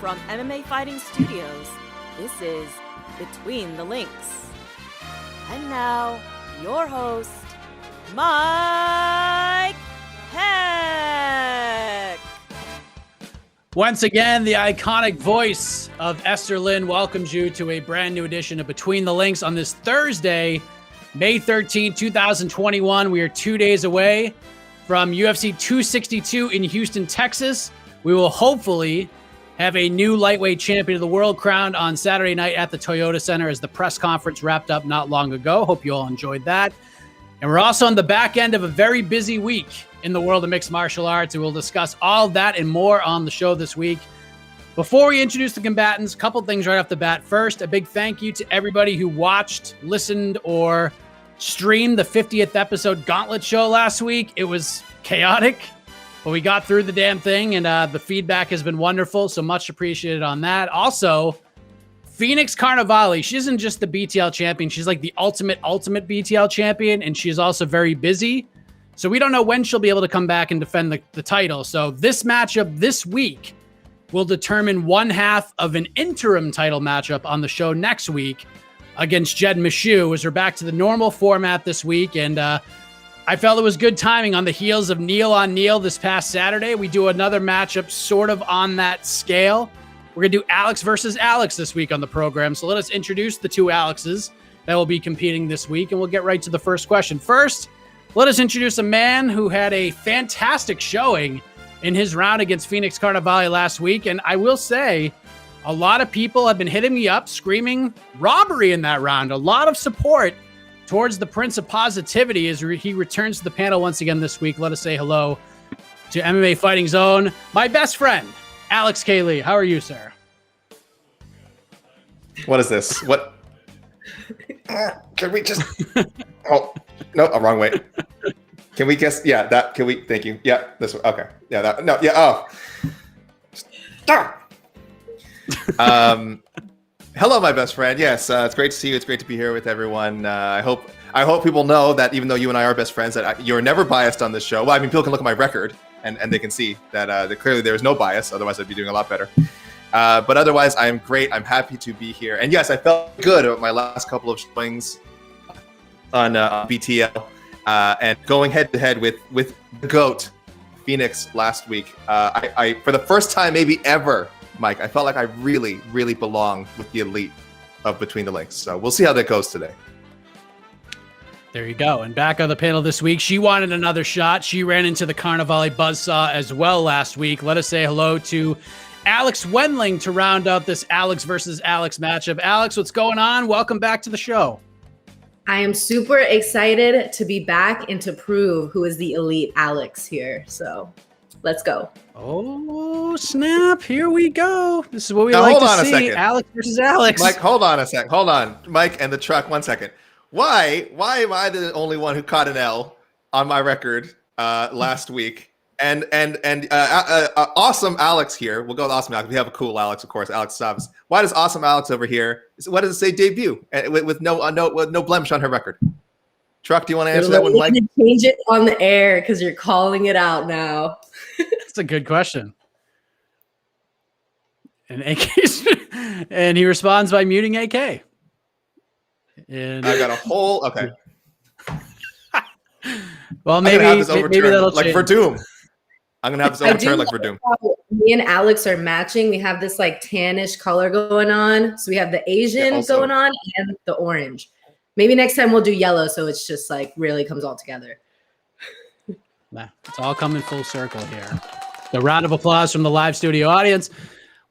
from MMA Fighting Studios, this is Between the Links. And now, your host, Mike Heck. Once again, the iconic voice of Esther Lynn welcomes you to a brand new edition of Between the Links on this Thursday, May 13, 2021. We are 2 days away from UFC 262 in Houston, Texas. We will hopefully have a new lightweight champion of the world crowned on Saturday night at the Toyota Center as the press conference wrapped up not long ago. Hope you all enjoyed that. And we're also on the back end of a very busy week in the world of mixed martial arts, and we'll discuss all that and more on the show this week. Before we introduce the combatants, a couple things right off the bat. First, a big thank you to everybody who watched, listened, or streamed the 50th episode Gauntlet show last week. It was chaotic, but we got through the damn thing, and the feedback has been wonderful, so much appreciated on that. Also, Phoenix Carnivale, she isn't just the BTL champion, she's like the ultimate BTL champion, and she's also very busy. So we don't know when she'll be able to come back and defend the title. So this matchup this week will determine one half of an interim title matchup on the show next week against Jed Meshew, as we're back to the normal format this week. And I felt it was good timing on the heels of Neil on Neil this past Saturday. We do another matchup sort of on that scale. We're going to do Alex versus Alex this week on the program. So let us introduce the two Alexes that will be competing this week, and we'll get right to the first question. First, let us introduce a man who had a fantastic showing in his round against Phoenix Carnivale last week. And I will say, a lot of people have been hitting me up, screaming robbery in that round. A lot of support towards the Prince of Positivity as he returns to the panel once again this week. Let us say hello to MMA Fighting Zone, my best friend, Alex K. Lee. How are you, sir? What is this? What? Can we just... Oh, no, wrong way. Can we guess? Yeah, that, can we, thank you. Yeah, this one. Okay. Yeah, that, no, yeah, oh. Hello, my best friend. Yes, it's great to see you. It's great to be here with everyone. I hope people know that even though you and I are best friends, that you're never biased on this show. Well, I mean, people can look at my record and they can see that clearly there is no bias. Otherwise, I'd be doing a lot better. But otherwise, I am great. I'm happy to be here. And yes, I felt good about my last couple of swings on BTL and going head to head with the GOAT, Phoenix, last week. I for the first time maybe ever, Mike, I felt like I really, really belong with the elite of Between the Links. So we'll see how that goes today. There you go. And back on the panel this week, she wanted another shot. She ran into the Carnivale buzzsaw as well last week. Let us say hello to Alex Wendling to round out this Alex versus Alex matchup. Alex, what's going on? Welcome back to the show. I am super excited to be back and to prove who is the elite Alex here. So let's go. Oh, snap. Here we go. This is what we like to see. Alex versus Alex. Mike, hold on a sec. Hold on. Mike and the truck, 1 second. Why am I the only one who caught an L on my record last week? And awesome Alex here. We'll go with awesome Alex. We have a cool Alex, of course, Alex Savas. Why does awesome Alex over here? What does it say? Debut with no blemish on her record. Truck, do you want to answer that one, Mike? Change it on the air because you're calling it out now. That's a good question. And he responds by muting AK. And I got a whole okay. Well, maybe that'll like change. for Doom. I'm gonna have this overturned like for Doom. Me and Alex are matching. We have this like tannish color going on. So we have the Asian going on and the orange. Maybe next time we'll do yellow, so it's just like really comes all together. Nah, it's all coming full circle here. The round of applause from the live studio audience.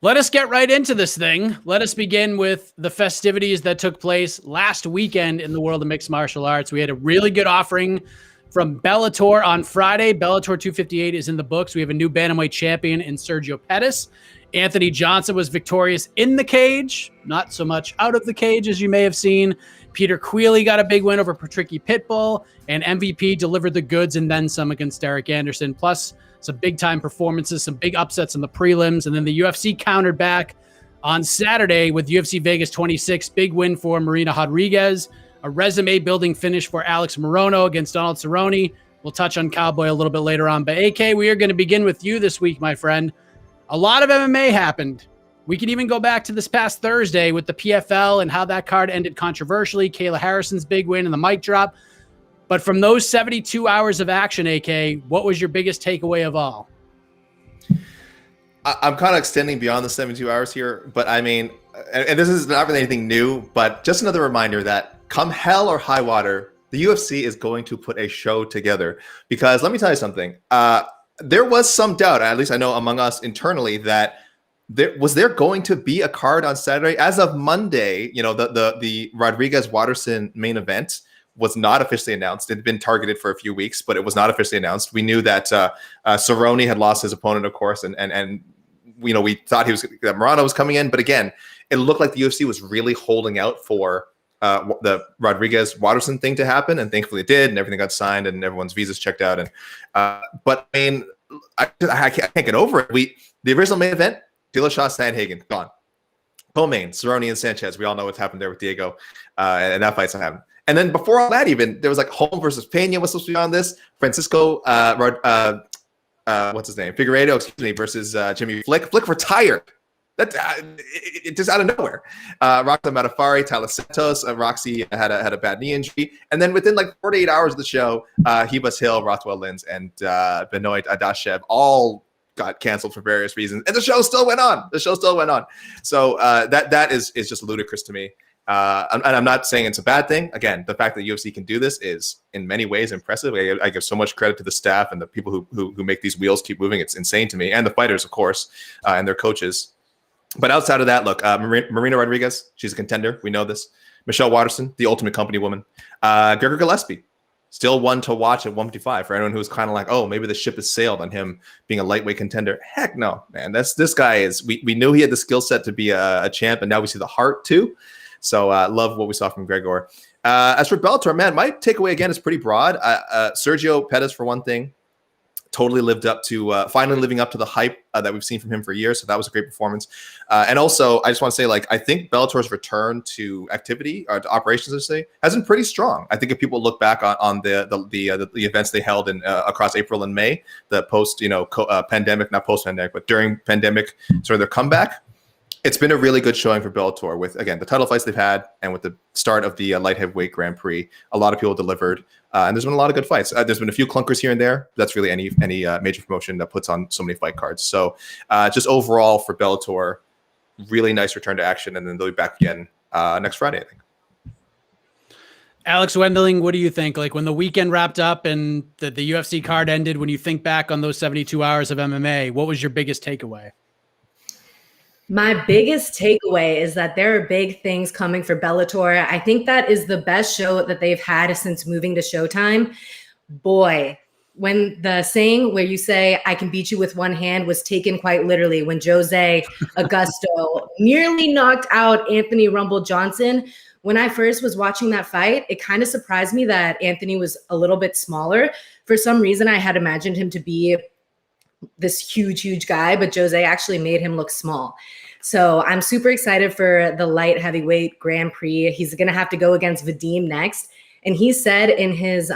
Let us get right into this thing. Let us begin with the festivities that took place last weekend in the world of mixed martial arts. We had a really good offering from Bellator on Friday. Bellator 258 is in the books. We have a new Bantamweight champion in Sergio Pettis. Anthony Johnson was victorious in the cage, not so much out of the cage, as you may have seen. Peter Queally got a big win over Patricky Pitbull, and MVP delivered the goods and then some against Derek Anderson. Plus, some big-time performances, some big upsets in the prelims, and then the UFC countered back on Saturday with UFC Vegas 26. Big win for Marina Rodriguez, a resume-building finish for Alex Morono against Donald Cerrone. We'll touch on Cowboy a little bit later on. But AK, we are going to begin with you this week, my friend. A lot of MMA happened We can even go back to this past Thursday with the PFL and how that card ended controversially. Kayla Harrison's big win and the mic drop. But from those 72 hours of action, AK, what was your biggest takeaway of all? I'm kind of extending beyond the 72 hours here, but I mean, and this is not really anything new, but just another reminder that come hell or high water, the UFC is going to put a show together. Because let me tell you something, there was some doubt, at least I know among us internally, that there going to be a card on Saturday. As of Monday, you know, the Rodriguez Waterson main event was not officially announced. It had been targeted for a few weeks, but it was not officially announced. We knew that Cerrone had lost his opponent, of course, and you know, we thought that Morono was coming in, but again, it looked like the UFC was really holding out for the Rodriguez Waterson thing to happen, and thankfully it did, and everything got signed, and everyone's visas checked out. And but I mean, I can't get over it. The original main event, Dillashaw Sandhagen, gone. Co-main, Cerrone and Sanchez. We all know what's happened there with Diego, and that fight's not happening. And then before all that, even there was like Holm versus Pena was supposed to be on this. Francisco, what's his name? Figueiredo, excuse me, versus Jimmy Flick. Flick retired. That it just out of nowhere. Roxy Matafari, Tyler Santos. Roxy had a bad knee injury, and then within like 48 hours of the show, Hebus Hill, Rothwell Lins, and Benoit Adashev all got canceled for various reasons, and the show still went on. So that is just ludicrous to me. And I'm not saying it's a bad thing. Again, the fact that UFC can do this is in many ways impressive. I give so much credit to the staff and the people who make these wheels keep moving. It's insane to me, and the fighters, of course, and their coaches. But outside of that, look, Marina Rodriguez, she's a contender. We know this. Michelle Waterson, the ultimate company woman. Gregor Gillespie, still one to watch at 155 for anyone who's kind of like, oh, maybe the ship has sailed on him being a lightweight contender. Heck no, man. This guy is. We knew he had the skill set to be a champ, and now we see the heart too. So love what we saw from Gregor. As for Bellator, man, my takeaway again is pretty broad. Sergio Pettis, for one thing, totally lived up to finally living up to the hype that we've seen from him for years. So that was a great performance. And also, I just want to say, like, I think Bellator's return to activity or to operations, let's say, has been pretty strong. I think if people look back on the events they held in across April and May, the post pandemic, not post pandemic, but during pandemic, sort of their comeback. It's been a really good showing for Bellator with, again, the title fights they've had and with the start of the light heavyweight Grand Prix. A lot of people delivered, and there's been a lot of good fights. There's been a few clunkers here and there. That's really any major promotion that puts on so many fight cards. So just overall for Bellator, really nice return to action, and then they'll be back again next Friday, I think. Alex Wendling, what do you think? Like when the weekend wrapped up and the UFC card ended, when you think back on those 72 hours of MMA, what was your biggest takeaway? My biggest takeaway is that there are big things coming for Bellator. I think that is the best show that they've had since moving to Showtime. Boy, when the saying where you say, I can beat you with one hand was taken quite literally, when Jose Augusto nearly knocked out Anthony Rumble Johnson. When I first was watching that fight, it kind of surprised me that Anthony was a little bit smaller. For some reason, I had imagined him to be this huge guy, but Jose actually made him look small. So I'm super excited for the light heavyweight Grand Prix. He's going to have to go against Vadim next. And he said in his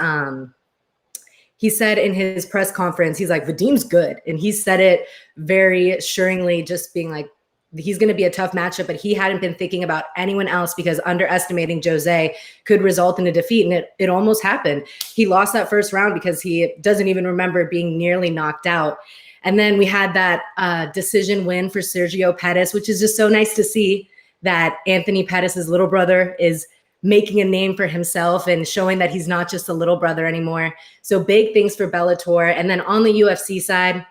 press conference, he's like, Vadim's good. And he said it very assuringly, just being like, he's going to be a tough matchup, but he hadn't been thinking about anyone else because underestimating Jose could result in a defeat. And it almost happened. He lost that first round because he doesn't even remember being nearly knocked out. And then we had that decision win for Sergio Pettis, which is just so nice to see that Anthony Pettis' little brother is making a name for himself and showing that he's not just a little brother anymore. So big things for Bellator. And then on the UFC side,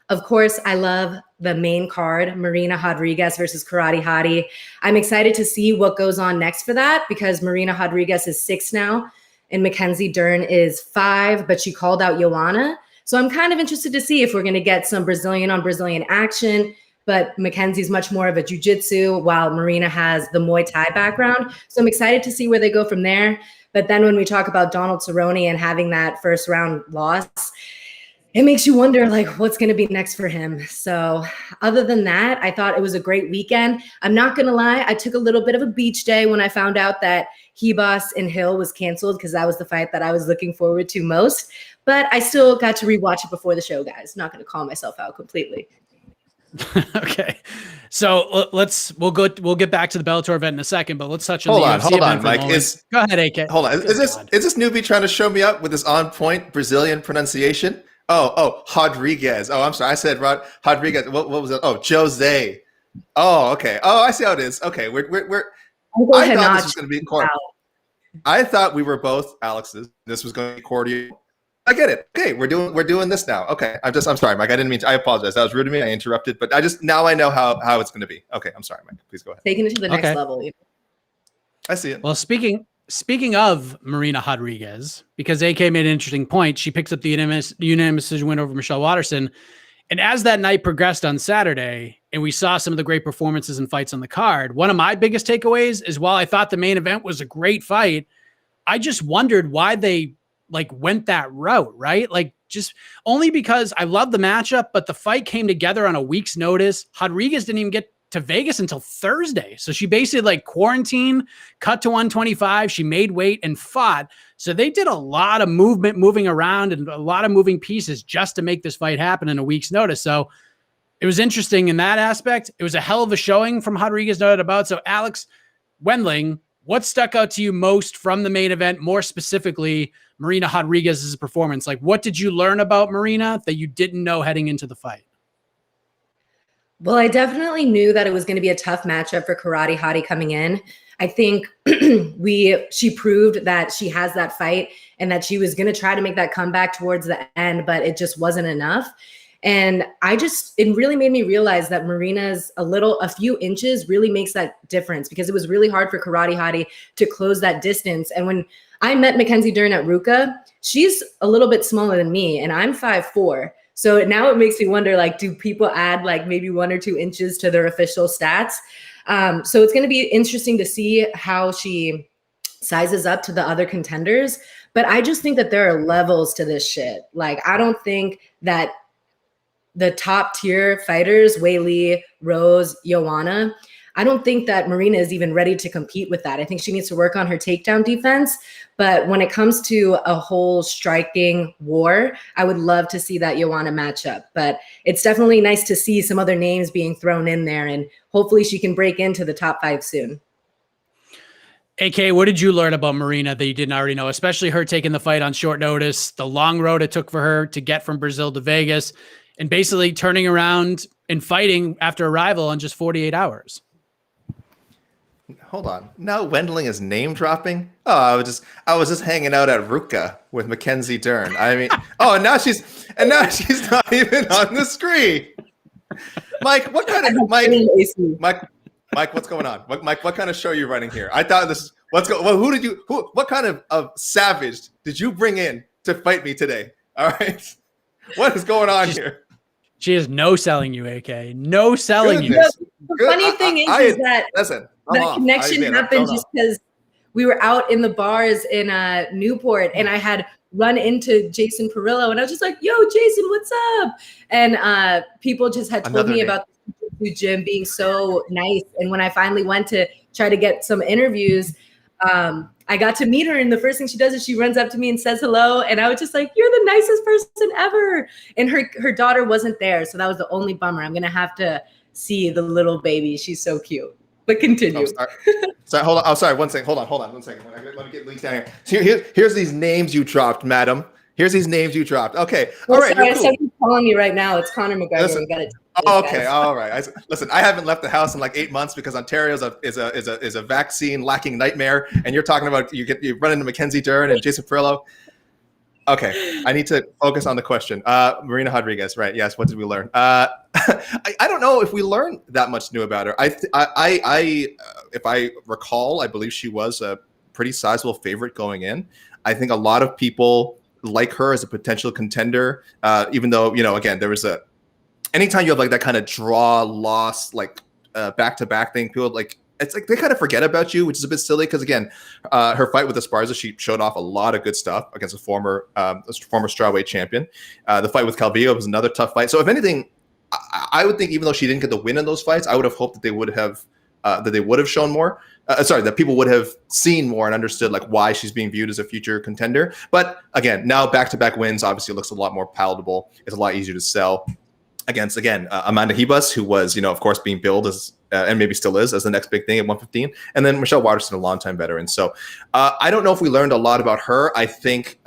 of course, I love the main card, Marina Rodriguez versus Karate Hottie. I'm excited to see what goes on next for that because Marina Rodriguez is 6 now and Mackenzie Dern is 5, but she called out Joanna. So I'm kind of interested to see if we're going to get some Brazilian on Brazilian action, but Mackenzie's much more of a jiu-jitsu while Marina has the Muay Thai background. So I'm excited to see where they go from there. But then when we talk about Donald Cerrone and having that first round loss, it makes you wonder, like, what's going to be next for him. So other than that, I thought it was a great weekend. I'm not going to lie. I took a little bit of a beach day when I found out that Hebus and Hill was canceled because that was the fight that I was looking forward to most. But I still got to rewatch it before the show, guys. Not going to call myself out completely. Okay. So we'll get back to the Bellator event in a second, but let's touch on Hold the on, UFC hold on, event for a Mike. moment. Go ahead, AK. Hold on. Is this newbie trying to show me up with this on point Brazilian pronunciation? Oh, Rodriguez. Oh, I'm sorry. I said Rodriguez. What was it? Oh, Jose. Oh, okay. Oh, I see how it is. Okay, we're. I thought this was going to be cordial. I thought we were both Alex's. This was going to be cordial. I get it. Okay, we're doing this now. Okay, I'm sorry, Mike. I didn't mean to. I apologize. That was rude of me. I interrupted, but now I know how it's going to be. Okay, I'm sorry, Mike. Please go ahead. Taking it to the next level. I see it. Well, speaking of Marina Rodriguez, because AK made an interesting point, she picks up the unanimous decision win over Michelle Waterson. And as that night progressed on Saturday, and we saw some of the great performances and fights on the card, one of my biggest takeaways is while I thought the main event was a great fight, I just wondered why they went that route, right? Just only because I love the matchup, but the fight came together on a week's notice. Rodriguez didn't even get to Vegas until Thursday. So she basically quarantined, cut to 125. She made weight and fought. So they did a lot of moving around and a lot of moving pieces just to make this fight happen in a week's notice. So it was interesting in that aspect. It was a hell of a showing from Rodriguez, no doubt about. So Alex Wendling, what stuck out to you most from the main event, more specifically Marina Rodriguez's performance? What did you learn about Marina that you didn't know heading into the fight? Well, I definitely knew that it was going to be a tough matchup for Karate Hottie coming in. I think she proved that she has that fight and that she was going to try to make that comeback towards the end, but it just wasn't enough. And it really made me realize that Marina's a few inches really makes that difference, because it was really hard for Karate Hottie to close that distance. And when I met Mackenzie Dern at Ruka, she's a little bit smaller than me and I'm 5'4". So now it makes me wonder, do people add maybe 1 or 2 inches to their official stats? So it's going to be interesting to see how she sizes up to the other contenders. But I just think that there are levels to this shit. I don't think that the top tier fighters, Weili, Rose, Joanna, I don't think that Marina is even ready to compete with that. I think she needs to work on her takedown defense. But when it comes to a whole striking war, I would love to see that Joanna matchup. But it's definitely nice to see some other names being thrown in there, and hopefully she can break into the top 5 soon. AK, what did you learn about Marina that you didn't already know, especially her taking the fight on short notice, the long road it took for her to get from Brazil to Vegas, and basically turning around and fighting after arrival in just 48 hours? Hold on. Now Wendling is name dropping. Oh, I was just hanging out at Ruka with Mackenzie Dern. I mean, now she's not even on the screen. Mike, what kind of Mike, what's going on? What kind of show are you running here? I thought this. What kind of savage did you bring in to fight me today? All right, what is going on here? She is no selling you, AK. No selling you. The funny thing is that that connection happened just because we were out in the bars in Newport, and I had run into Jason Perillo, and I was just like, "Yo, Jason, what's up?" And people just had told me about the gym being so nice. And when I finally went to try to get some interviews, I got to meet her, and the first thing she does is she runs up to me and says hello, and I was just like, "You're the nicest person ever." And her daughter wasn't there, so that was the only bummer. I'm gonna have to see the little baby. She's so cute. But continue. Sorry, hold on. Oh, sorry. One second. Hold on. 1 second. Let me get links down here. Here's these names you dropped, madam. Here's these names you dropped. Okay. All right. Sorry, somebody's calling me right now. It's Conor McGregor. Listen, we got it. Okay. All right. Listen, I haven't left the house in 8 months because Ontario is a vaccine lacking nightmare, and you're talking about you run into Mackenzie Dern and Jason Perillo. Okay, I need to focus on the question. Marina Rodriguez, right? Yes. What did we learn? I don't know if we learned that much new about her. If I recall, I believe she was a pretty sizable favorite going in. I think a lot of people like her as a potential contender, even though, again, there was anytime you have that kind of draw loss, back-to-back thing, people it's they kind of forget about you, which is a bit silly because, again, her fight with Esparza, she showed off a lot of good stuff against a former strawweight champion. The fight with Calvillo was another tough fight. So if anything, I would think even though she didn't get the win in those fights, I would have hoped that they would have shown more. That people would have seen more and understood why she's being viewed as a future contender. But again, now back-to-back wins obviously looks a lot more palatable. It's a lot easier to sell. against, again, Amanda Ribas, who was, of course, being billed as, and maybe still is, as the next big thing at 115. And then Michelle Waterson, a longtime veteran. So I don't know if we learned a lot about her. I think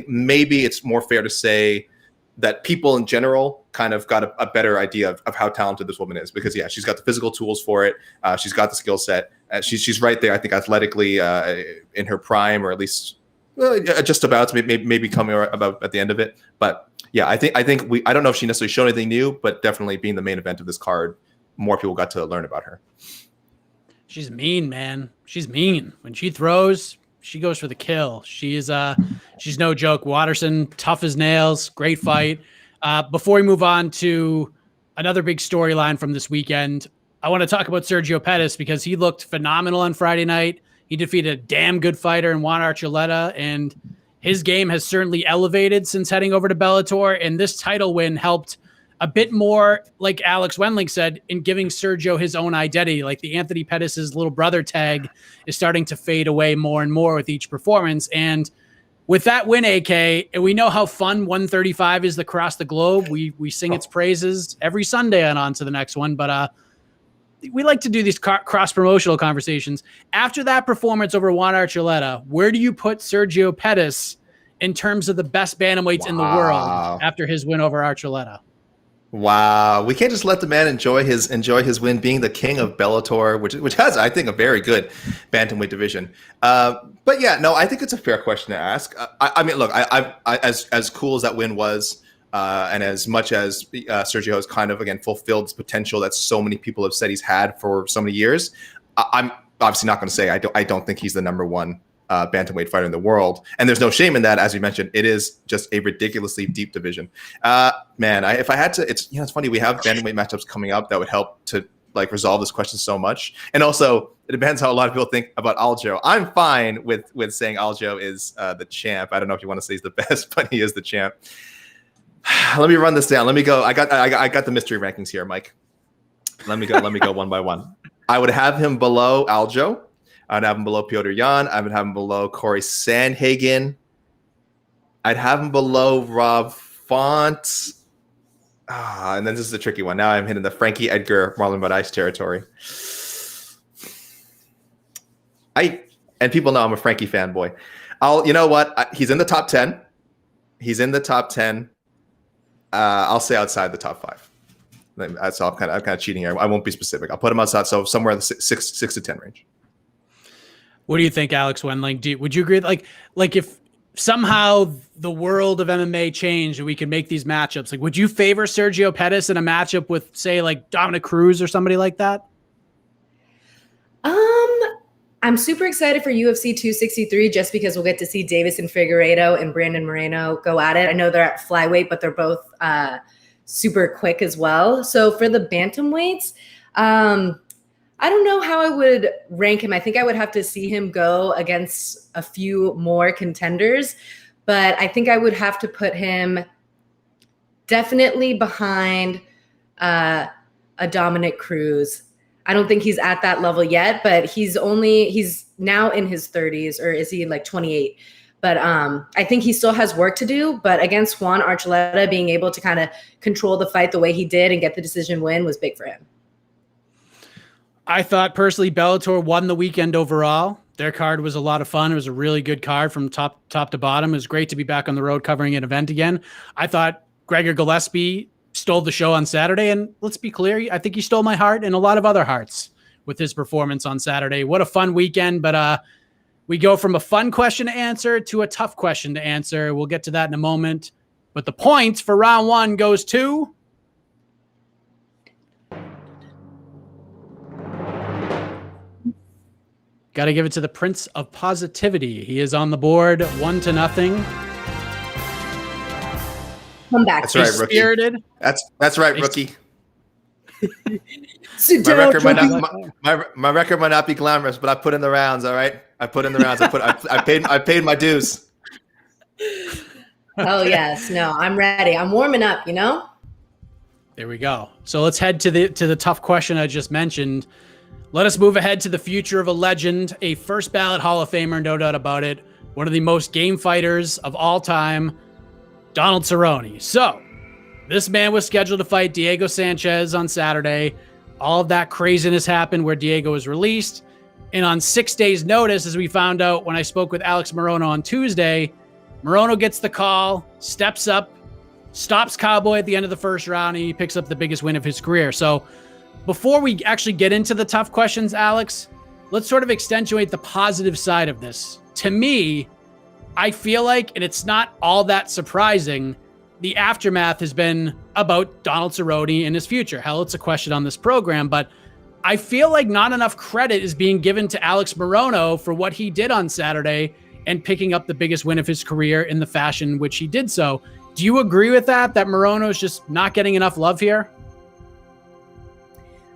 maybe it's more fair to say that people in general kind of got a better idea of how talented this woman is, because she's got the physical tools for it. She's got the skill set. She's right there, I think, athletically in her prime, or at least just about, maybe coming about at the end of it. But yeah, I think I don't know if she necessarily showed anything new, but definitely being the main event of this card, more people got to learn about her. She's mean, man. She's mean. When she throws, she goes for the kill. She's no joke. Waterson, tough as nails, great fight. Before we move on to another big storyline from this weekend, I want to talk about Sergio Pettis, because he looked phenomenal on Friday night. He defeated a damn good fighter in Juan Archuleta, and his game has certainly elevated since heading over to Bellator, and this title win helped a bit more, like Alex Wendling said, in giving Sergio his own identity. Like the Anthony Pettis' little brother tag is starting to fade away more and more with each performance. And with that win, AK, and we know how fun 135 is across the globe. We sing its praises every Sunday and on to the next one, but we like to do these cross-promotional conversations. After that performance over Juan Archuleta, where do you put Sergio Pettis in terms of the best bantamweights in the world after his win over Archuleta? Wow, we can't just let the man enjoy his win, being the king of Bellator, which has, I think, a very good bantamweight division. But yeah, no, I think it's a fair question to ask. I mean, look, I as cool as that win was, and as much as Sergio has kind of, again, fulfilled his potential that so many people have said he's had for so many years, I'm obviously not going to say I don't think he's the number one bantamweight fighter in the world, and there's no shame in that. As you mentioned, it is just a ridiculously deep division. Man, if I had to, it's funny, we have bantamweight matchups coming up that would help to resolve this question so much. And also, it depends how a lot of people think about Aljo. I'm fine with saying Aljo is the champ. I don't know if you want to say he's the best, but he is the champ. Let me run this down. Let me go. I got the mystery rankings here, Mike. Let me go one by one. I would have him below Aljo. I'd have him below Piotr Jan. I would have him below Corey Sandhagen. I'd have him below Rob Font. And then this is a tricky one. Now I'm hitting the Frankie Edgar, Marlon Moraes territory. And people know I'm a Frankie fanboy. You know what? He's in the top 10. He's in the top 10. I'll say outside the top 5. So I'm kind of cheating here. I won't be specific. I'll put him outside, so somewhere in the 6 to 10 range. What do you think, Alex Wendling? Would you agree? Like if somehow the world of MMA changed and we could make these matchups, would you favor Sergio Pettis in a matchup with, say, Dominic Cruz or somebody like that? I'm super excited for UFC 263 just because we'll get to see Davison Figueiredo and Brandon Moreno go at it. I know they're at flyweight, but they're both super quick as well. So for the bantamweights, I don't know how I would rank him. I think I would have to see him go against a few more contenders, but I think I would have to put him definitely behind a Dominic Cruz. I don't think he's at that level yet, but he's now in his 30s, or is he 28? But I think he still has work to do. But against Juan Archuleta, being able to kind of control the fight the way he did and get the decision win was big for him. I thought personally Bellator won the weekend overall. Their card was a lot of fun. It was a really good card from top to bottom. It was great to be back on the road covering an event again. I thought Gregor Gillespie stole the show on Saturday, and let's be clear, I think he stole my heart and a lot of other hearts with his performance on Saturday. What a fun weekend, but we go from a fun question to answer to a tough question to answer. We'll get to that in a moment. But the points for round one goes to... Got to give it to the Prince of Positivity. He is on the board, 1-0. Come back. That's right, rookie. Spirited. That's right, rookie. My record might not be glamorous, but I put in the rounds. All right, I put in the rounds. I paid my dues. Oh yes, no, I'm ready. I'm warming up. There we go. So let's head to the tough question I just mentioned. Let us move ahead to the future of a legend, a first ballot Hall of Famer, no doubt about it. One of the most game fighters of all time, Donald Cerrone. So, This man was scheduled to fight Diego Sanchez on Saturday. All of that craziness happened where Diego was released. And on 6 days' notice, as we found out when I spoke with Alex Morono on Tuesday, Morono gets the call, steps up, stops Cowboy at the end of the first round, and he picks up the biggest win of his career. So before we actually get into the tough questions, Alex, let's sort of accentuate the positive side of this. To me, I feel like, and it's not all that surprising, the aftermath has been about Donald Cerrone and his future. Hell, it's a question on this program, but I feel like not enough credit is being given to Alex Morono for what he did on Saturday and picking up the biggest win of his career in the fashion in which he did so. Do you agree with that Morono is just not getting enough love here?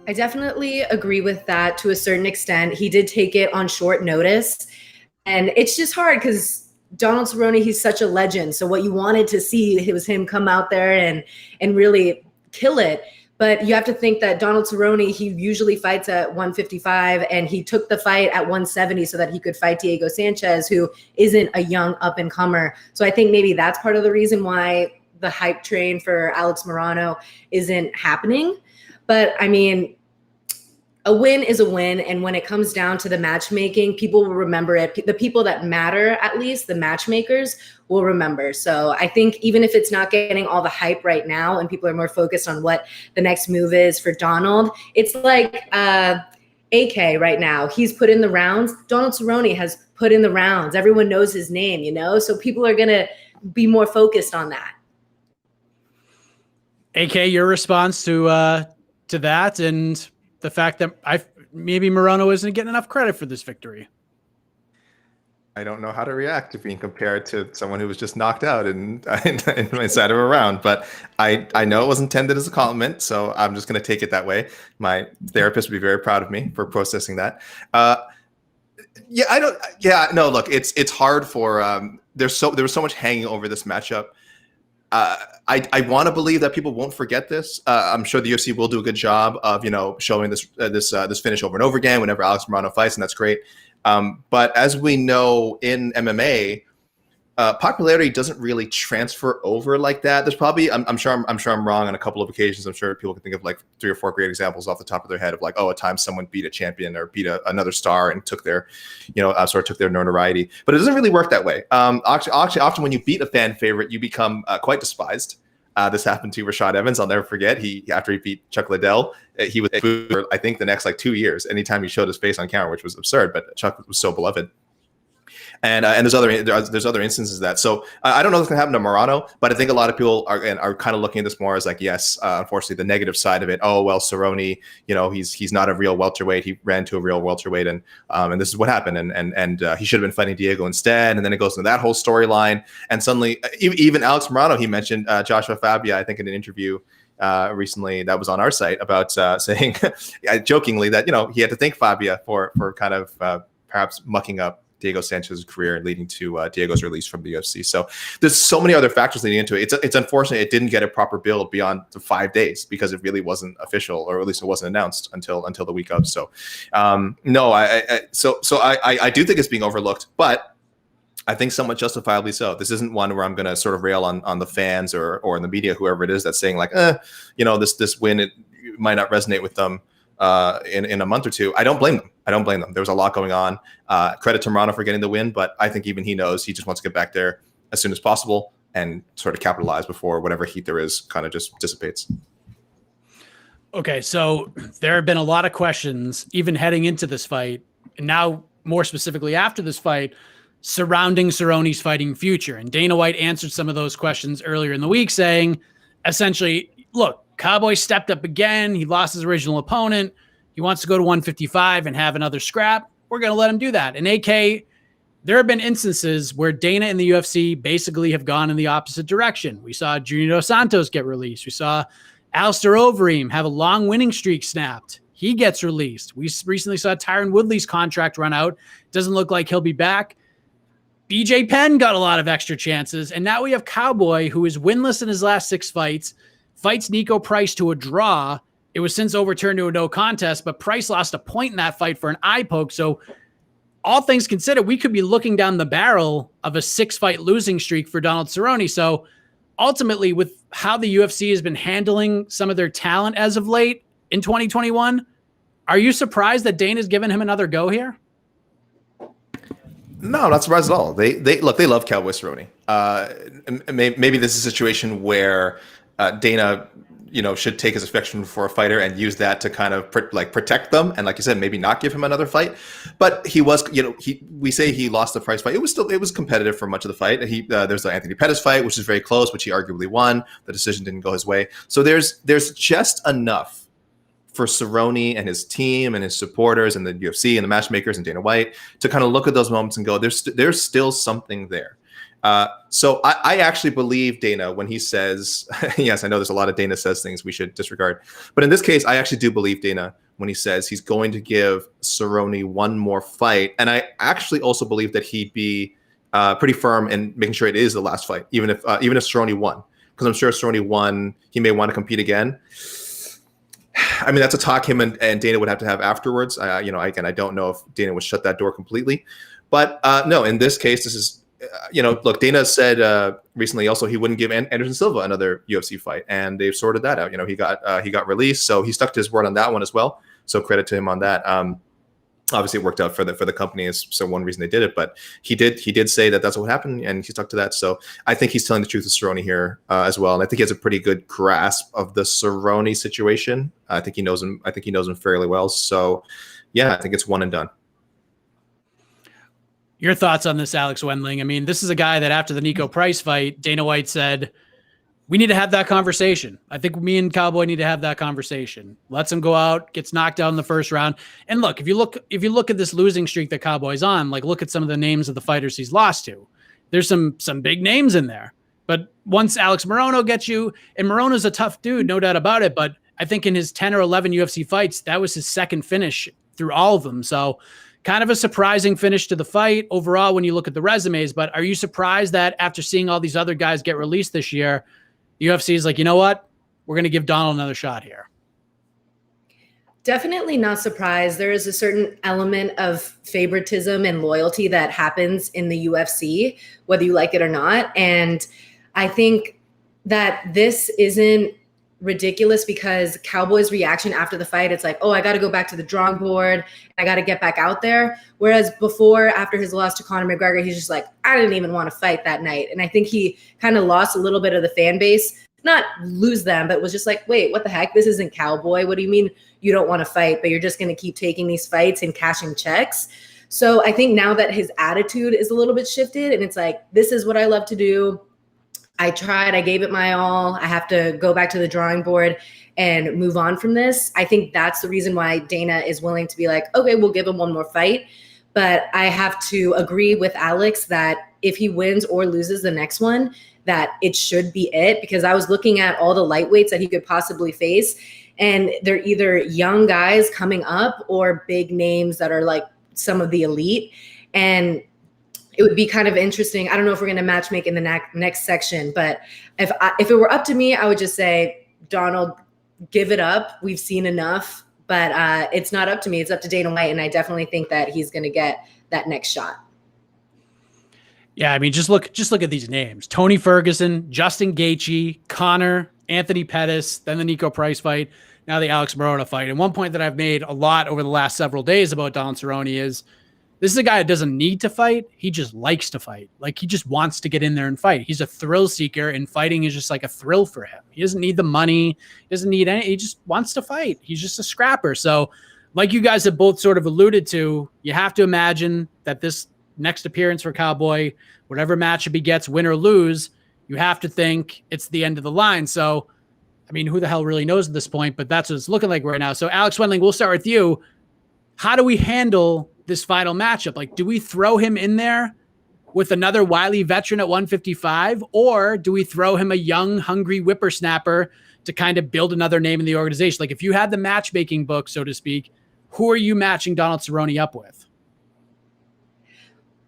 I definitely agree with that to a certain extent. He did take it on short notice, and it's just hard because Donald Cerrone, he's such a legend. So what you wanted to see, it was him come out there and really kill it. But you have to think that Donald Cerrone, he usually fights at 155, and he took the fight at 170 so that he could fight Diego Sanchez, who isn't a young up-and-comer. So I think maybe that's part of the reason why the hype train for Alex Morono isn't happening. But I mean, a win is a win, and when it comes down to the matchmaking, people will remember it. The people that matter, at least the matchmakers, will remember. So I think even if it's not getting all the hype right now and people are more focused on what the next move is for Donald, it's like AK right now. He's put in the rounds. Donald Cerrone has put in the rounds. Everyone knows his name, you know? So people are going to be more focused on that. AK, your response to that and the fact that maybe Morono isn't getting enough credit for this victory. I don't know how to react to being compared to someone who was just knocked out in inside of a round, but I know it was intended as a compliment, so I'm just going to take it that way. My therapist would be very proud of me for processing that. Look, it's hard for there was so much hanging over this matchup. I want to believe that people won't forget this. I'm sure the UFC will do a good job of showing this finish over and over again whenever Alex Morono fights, and that's great. But as we know in MMA, popularity doesn't really transfer over like that. There's probably I'm sure I'm wrong on a couple of occasions. I'm sure people can think of like 3 or 4 great examples off the top of their head of like, a time someone beat a champion or beat another star and took their took their notoriety. But it doesn't really work that way. Actually, often when you beat a fan favorite, you become quite despised. This happened to Rashad Evans. I'll never forget. After he beat Chuck Liddell, he was for, I think, the next 2 years. Anytime he showed his face on camera, which was absurd, but Chuck was so beloved. And there's other instances of that. So I don't know what's going to happen to Morono, but I think a lot of people are kind of looking at this more as like, yes, unfortunately, the negative side of it. Oh well, Cerrone, he's not a real welterweight. He ran to a real welterweight, and this is what happened. And he should have been fighting Diego instead. And then it goes into that whole storyline. And suddenly, even Alex Morono, he mentioned Joshua Fabia, I think, in an interview recently that was on our site about saying jokingly that he had to thank Fabia for kind of perhaps mucking up Diego Sanchez's career and leading to Diego's release from the UFC. So there's so many other factors leading into it. It's unfortunate it didn't get a proper build beyond the 5 days because it really wasn't official, or at least it wasn't announced until the week of. So I do think it's being overlooked, but I think somewhat justifiably so. This isn't one where I'm going to sort of rail on the fans or in the media, whoever it is, that's saying like, this win, it might not resonate with them in a month or two. I don't blame them. There was a lot going on. Credit to Morono for getting the win, but I think even he knows he just wants to get back there as soon as possible and sort of capitalize before whatever heat there is kind of just dissipates. Okay, so there have been a lot of questions even heading into this fight, and now more specifically after this fight, surrounding Cerrone's fighting future. And Dana White answered some of those questions earlier in the week, saying, essentially, look, Cowboy stepped up again. He lost his original opponent. He wants to go to 155 and have another scrap. We're going to let him do that. And AK, there have been instances where Dana and the UFC basically have gone in the opposite direction. We saw Junior Dos Santos get released. We saw Alistair Overeem have a long winning streak snapped. He gets released. We recently saw Tyron Woodley's contract run out. Doesn't look like he'll be back. BJ Penn got a lot of extra chances. And now we have Cowboy, who is winless in his last 6 fights, fights Nico Price to a draw. It was since overturned to a no contest, but Price lost a point in that fight for an eye poke. So all things considered, we could be looking down the barrel of a 6-fight losing streak for Donald Cerrone. So ultimately, with how the UFC has been handling some of their talent as of late in 2021, are you surprised that Dana's given him another go here? No, not surprised at all. They look, they love Cowboy Cerrone. Maybe this is a situation where Dana, should take his affection for a fighter and use that to kind of protect them. And like you said, maybe not give him another fight. But he was, we say he lost the Price fight. It was competitive for much of the fight. There's the Anthony Pettis fight, which is very close, which he arguably won. The decision didn't go his way. So there's just enough for Cerrone and his team and his supporters and the UFC and the matchmakers and Dana White to kind of look at those moments and go, there's still something there. So I actually believe Dana when he says, yes, I know there's a lot of Dana says things we should disregard, but in this case, I actually do believe Dana when he says he's going to give Cerrone one more fight. And I actually also believe that he'd be pretty firm in making sure it is the last fight, even if Cerrone won, because I'm sure if Cerrone won, he may want to compete again. I mean, that's a talk him and Dana would have to have afterwards. Again, I don't know if Dana would shut that door completely, but no, in this case, this is, look, Dana said recently also he wouldn't give Anderson Silva another UFC fight, and they've sorted that out. He got released, so he stuck to his word on that one as well. So credit to him on that. Obviously, it worked out for the company, so one reason they did it. But he did say that that's what happened, and he stuck to that. So I think he's telling the truth with Cerrone here as well, and I think he has a pretty good grasp of the Cerrone situation. I think he knows him. I think he knows him fairly well. So yeah, I think it's one and done. Your thoughts on this, Alex Wendling? I mean, this is a guy that after the Nico Price fight, Dana White said, we need to have that conversation. I think me and Cowboy need to have that conversation. Lets him go out, gets knocked out in the first round. And look, if you look at this losing streak that Cowboy's on, look at some of the names of the fighters he's lost to. There's some big names in there. But once Alex Morono gets you, and Morono's a tough dude, no doubt about it, but I think in his 10 or 11 UFC fights, that was his second finish through all of them. So kind of a surprising finish to the fight overall when you look at the resumes. But are you surprised that after seeing all these other guys get released this year, the UFC is like, you know what? We're going to give Donald another shot here. Definitely not surprised. There is a certain element of favoritism and loyalty that happens in the UFC, whether you like it or not. And I think that this isn't ridiculous because Cowboy's reaction after the fight, it's like, oh, I got to go back to the drawing board. I got to get back out there. Whereas before, after his loss to Conor McGregor, he's just like, I didn't even want to fight that night. And I think he kind of lost a little bit of the fan base, not lose them, but was just like, wait, what the heck? This isn't Cowboy. What do you mean you don't want to fight, but you're just going to keep taking these fights and cashing checks? So I think now that his attitude is a little bit shifted and it's like, this is what I love to do. I tried, I gave it my all. I have to go back to the drawing board and move on from this. I think that's the reason why Dana is willing to be like, okay, we'll give him one more fight. But I have to agree with Alex that if he wins or loses the next one, that it should be it, because I was looking at all the lightweights that he could possibly face, and they're either young guys coming up or big names that are like some of the elite. And it would be kind of interesting. I don't know if we're going to matchmake in the next section, but if it were up to me, I would just say, Donald, give it up. We've seen enough, but it's not up to me. It's up to Dana White, and I definitely think that he's going to get that next shot. Yeah, I mean, just look at these names: Tony Ferguson, Justin Gaethje, Conor, Anthony Pettis, then the Nico Price fight, now the Alex Morono fight. And one point that I've made a lot over the last several days about Donald Cerrone is, this is a guy that doesn't need to fight. He just likes to fight. He just wants to get in there and fight. He's a thrill seeker, and fighting is just like a thrill for him. He doesn't need the money. He doesn't need any. He just wants to fight. He's just a scrapper. So like you guys have both sort of alluded to, you have to imagine that this next appearance for Cowboy, whatever matchup he gets, win or lose, you have to think it's the end of the line. So, I mean, who the hell really knows at this point, but that's what it's looking like right now. So Alex Wendling, we'll start with you. How do we handle this final matchup? Do we throw him in there with another wily veteran at 155, or do we throw him a young, hungry whippersnapper to kind of build another name in the organization? If you had the matchmaking book, so to speak, who are you matching Donald Cerrone up with?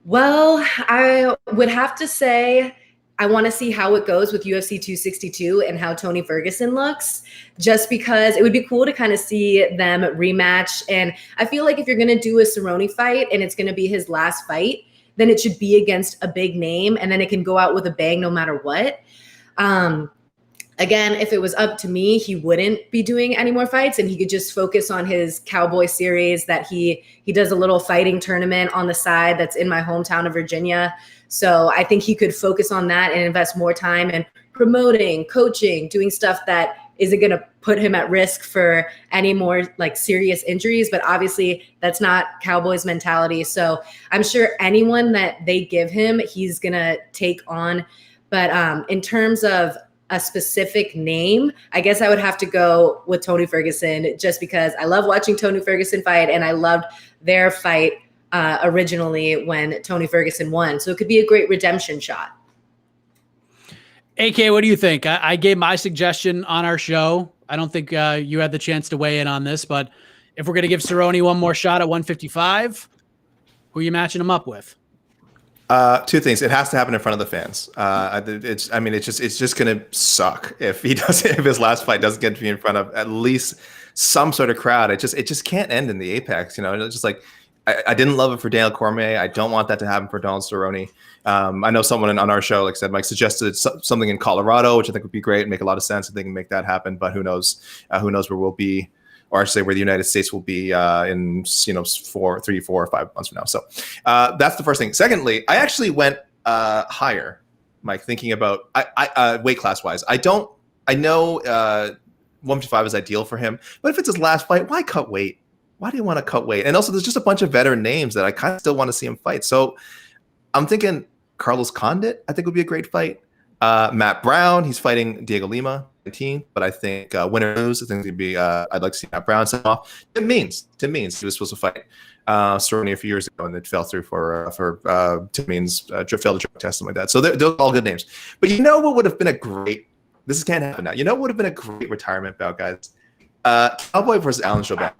Well, I would have to say I want to see how it goes with UFC 262 and how Tony Ferguson looks, just because it would be cool to kind of see them rematch. And I feel like if you're going to do a Cerrone fight and it's going to be his last fight, then it should be against a big name, and then it can go out with a bang no matter what. Again, if it was up to me, he wouldn't be doing any more fights, and he could just focus on his Cowboy series that he does a little fighting tournament on the side that's in my hometown of Virginia. So I think he could focus on that and invest more time in promoting, coaching, doing stuff that isn't going to put him at risk for any more like serious injuries. But obviously that's not Cowboys mentality. So I'm sure anyone that they give him, he's going to take on. But in terms of a specific name, I guess I would have to go with Tony Ferguson, just because I love watching Tony Ferguson fight, and I loved their fight originally when Tony Ferguson won. So it could be a great redemption shot. AK, what do you think? I gave my suggestion on our show. I don't think you had the chance to weigh in on this, but if we're going to give Cerrone one more shot at 155, who are you matching him up with? Two things. It has to happen in front of the fans. It's just going to suck if if his last fight doesn't get to be in front of at least some sort of crowd. It just can't end in the Apex. It's just like, I didn't love it for Daniel Cormier. I don't want that to happen for Donald Cerrone. I know someone on our show, like I said, Mike suggested something in Colorado, which I think would be great and make a lot of sense if they can make that happen. But who knows? Who knows where we'll be, or I should say where the United States will be in 3, 4, or 5 months from now. So that's the first thing. Secondly, I actually went higher, Mike, thinking about weight class wise. I know 155 is ideal for him, but if it's his last fight, why cut weight? Why do you want to cut weight? And also, there's just a bunch of veteran names that I kind of still want to see him fight. So I'm thinking Carlos Condit, I think would be a great fight. Matt Brown, he's fighting Diego Lima, 19, but I think win or lose, I think it'd be. I'd like to see Matt Brown send off. Tim Means, he was supposed to fight Cerrone a few years ago, and it fell through for Tim Means, failed a drug test, something like that. So those are all good names. But you know what would have been a great? This can't happen now. You know what would have been a great retirement bout, guys? Cowboy versus Alan Jouban.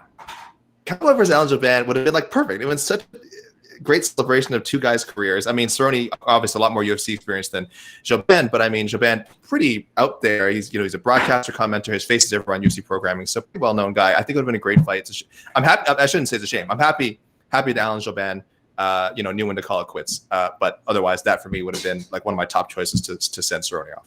Cowboy versus Alan Jouban would have been like perfect. It was such a great celebration of two guys' careers. I mean, Cerrone obviously a lot more UFC experience than Jouban, but I mean, Jouban pretty out there. He's a broadcaster, commentator. His face is everywhere on UFC programming, so pretty well known guy. I think it would have been a great fight. I'm happy. I shouldn't say it's a shame. I'm happy that Alan Jouban, knew when to call it quits. But otherwise, that for me would have been like one of my top choices to send Cerrone off.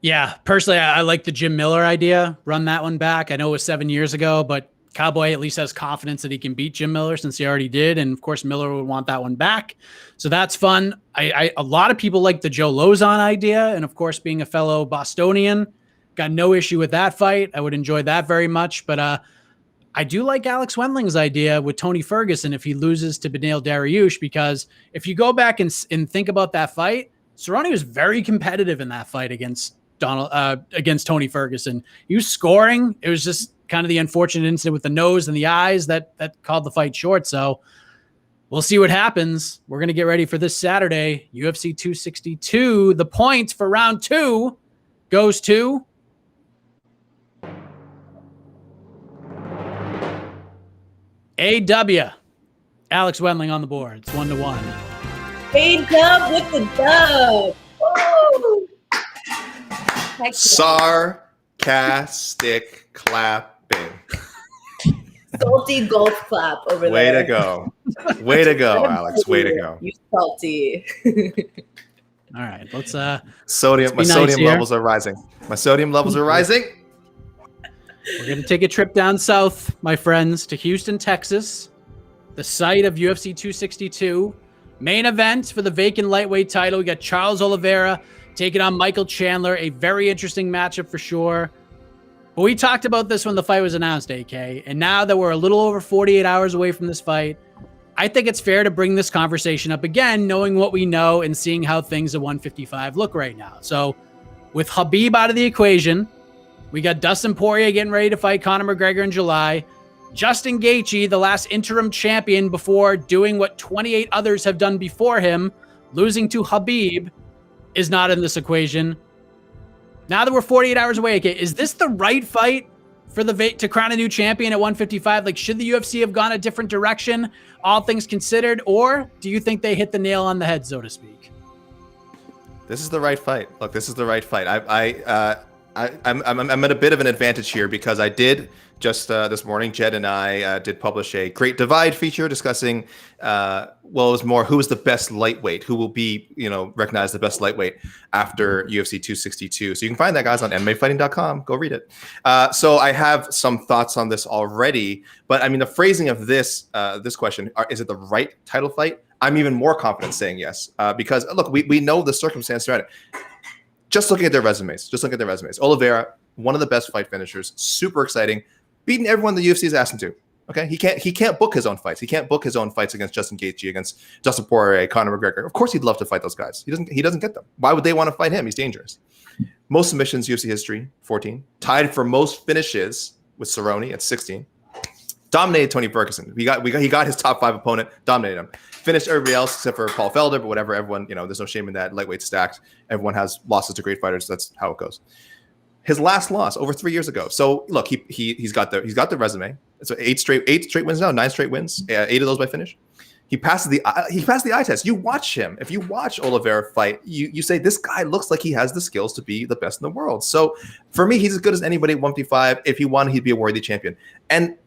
Yeah, personally, I like the Jim Miller idea. Run that one back. I know it was 7 years ago, but Cowboy at least has confidence that he can beat Jim Miller since he already did. And of course, Miller would want that one back. So that's fun. A lot of people like the Joe Lozon idea. And of course, being a fellow Bostonian, got no issue with that fight. I would enjoy that very much. But I do like Alex Wendling's idea with Tony Ferguson if he loses to Beneil Dariush, because if you go back and think about that fight, Cerrone was very competitive in that fight against Tony Ferguson. He was scoring. It was just kind of the unfortunate incident with the nose and the eyes that called the fight short. So we'll see what happens. We're going to get ready for this Saturday, UFC 262. The point for round 2 goes to AW. Alex Wendling on the board. It's 1-1. A-Dub with the dub. Woo! Sarcastic clapping. Salty golf clap over Way there. to go. Way to go, Alex. Way to go. You salty. All right, let's my sodium levels are rising. My sodium levels are rising. We're going to take a trip down south, my friends, to Houston, Texas, the site of UFC 262. Main event for the vacant lightweight title. We got Charles Oliveira taking on Michael Chandler, a very interesting matchup for sure. But we talked about this when the fight was announced, AK, and now that we're a little over 48 hours away from this fight, I think it's fair to bring this conversation up again, knowing what we know and seeing how things at 155 look right now. So with Khabib out of the equation, we got Dustin Poirier getting ready to fight Conor McGregor in July. Justin Gaethje, the last interim champion before doing what 28 others have done before him, losing to Khabib, is not in this equation. Now that we're 48 hours away, okay, is this the right fight for to crown a new champion at 155? Like, should the UFC have gone a different direction, all things considered, or do you think they hit the nail on the head, so to speak? This is the right fight. Look, this is the right fight. I'm at a bit of an advantage here because I did just this morning, Jed and I did publish a Great Divide feature discussing, it was more who is the best lightweight, who will be, recognized the best lightweight after UFC 262. So you can find that, guys, on MMAfighting.com. Go read it. So I have some thoughts on this already, but I mean, the phrasing of this question, is it the right title fight? I'm even more confident saying yes, because look, we know the circumstance around it. Just looking at their resumes. Oliveira, one of the best fight finishers, super exciting, beating everyone the UFC has asked him to. Okay, he can't book his own fights. He can't book his own fights against Justin Gaethje, against Dustin Poirier, Conor McGregor. Of course, he'd love to fight those guys. He doesn't get them. Why would they want to fight him? He's dangerous. Most submissions UFC history, 14. Tied for most finishes with Cerrone at 16. Dominated Tony Ferguson. He got his top 5 opponent, dominated him. Finished everybody else except for Paul Felder, but whatever. Everyone, there's no shame in that. Lightweight stacked. Everyone has losses to great fighters. That's how it goes. His last loss over 3 years ago. So look, he's got the resume. So 8 straight wins now, 9 straight wins. 8 of those by finish. He passed the eye test. You watch him. If you watch Oliveira fight, you say this guy looks like he has the skills to be the best in the world. So for me, he's as good as anybody at 155. If he won, he'd be a worthy champion. And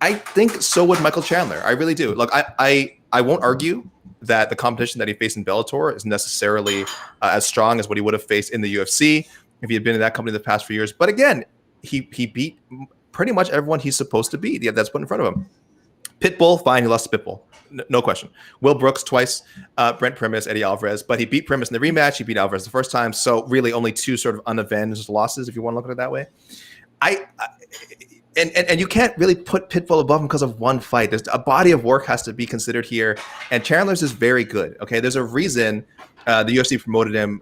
I think so would Michael Chandler. I really do. Look, I won't argue that the competition that he faced in Bellator is necessarily as strong as what he would have faced in the UFC if he had been in that company the past few years. But again, he beat pretty much everyone he's supposed to beat. Yeah, that's put in front of him. Pitbull, fine, he lost to Pitbull. No question. Will Brooks twice, Brent Primus, Eddie Alvarez, but he beat Primus in the rematch. He beat Alvarez the first time. So really only 2 sort of unavenged losses, if you want to look at it that way. And you can't really put Pitbull above him because of one fight. There's a body of work has to be considered here, and Chandler's is very good. Okay, there's a reason the UFC promoted him,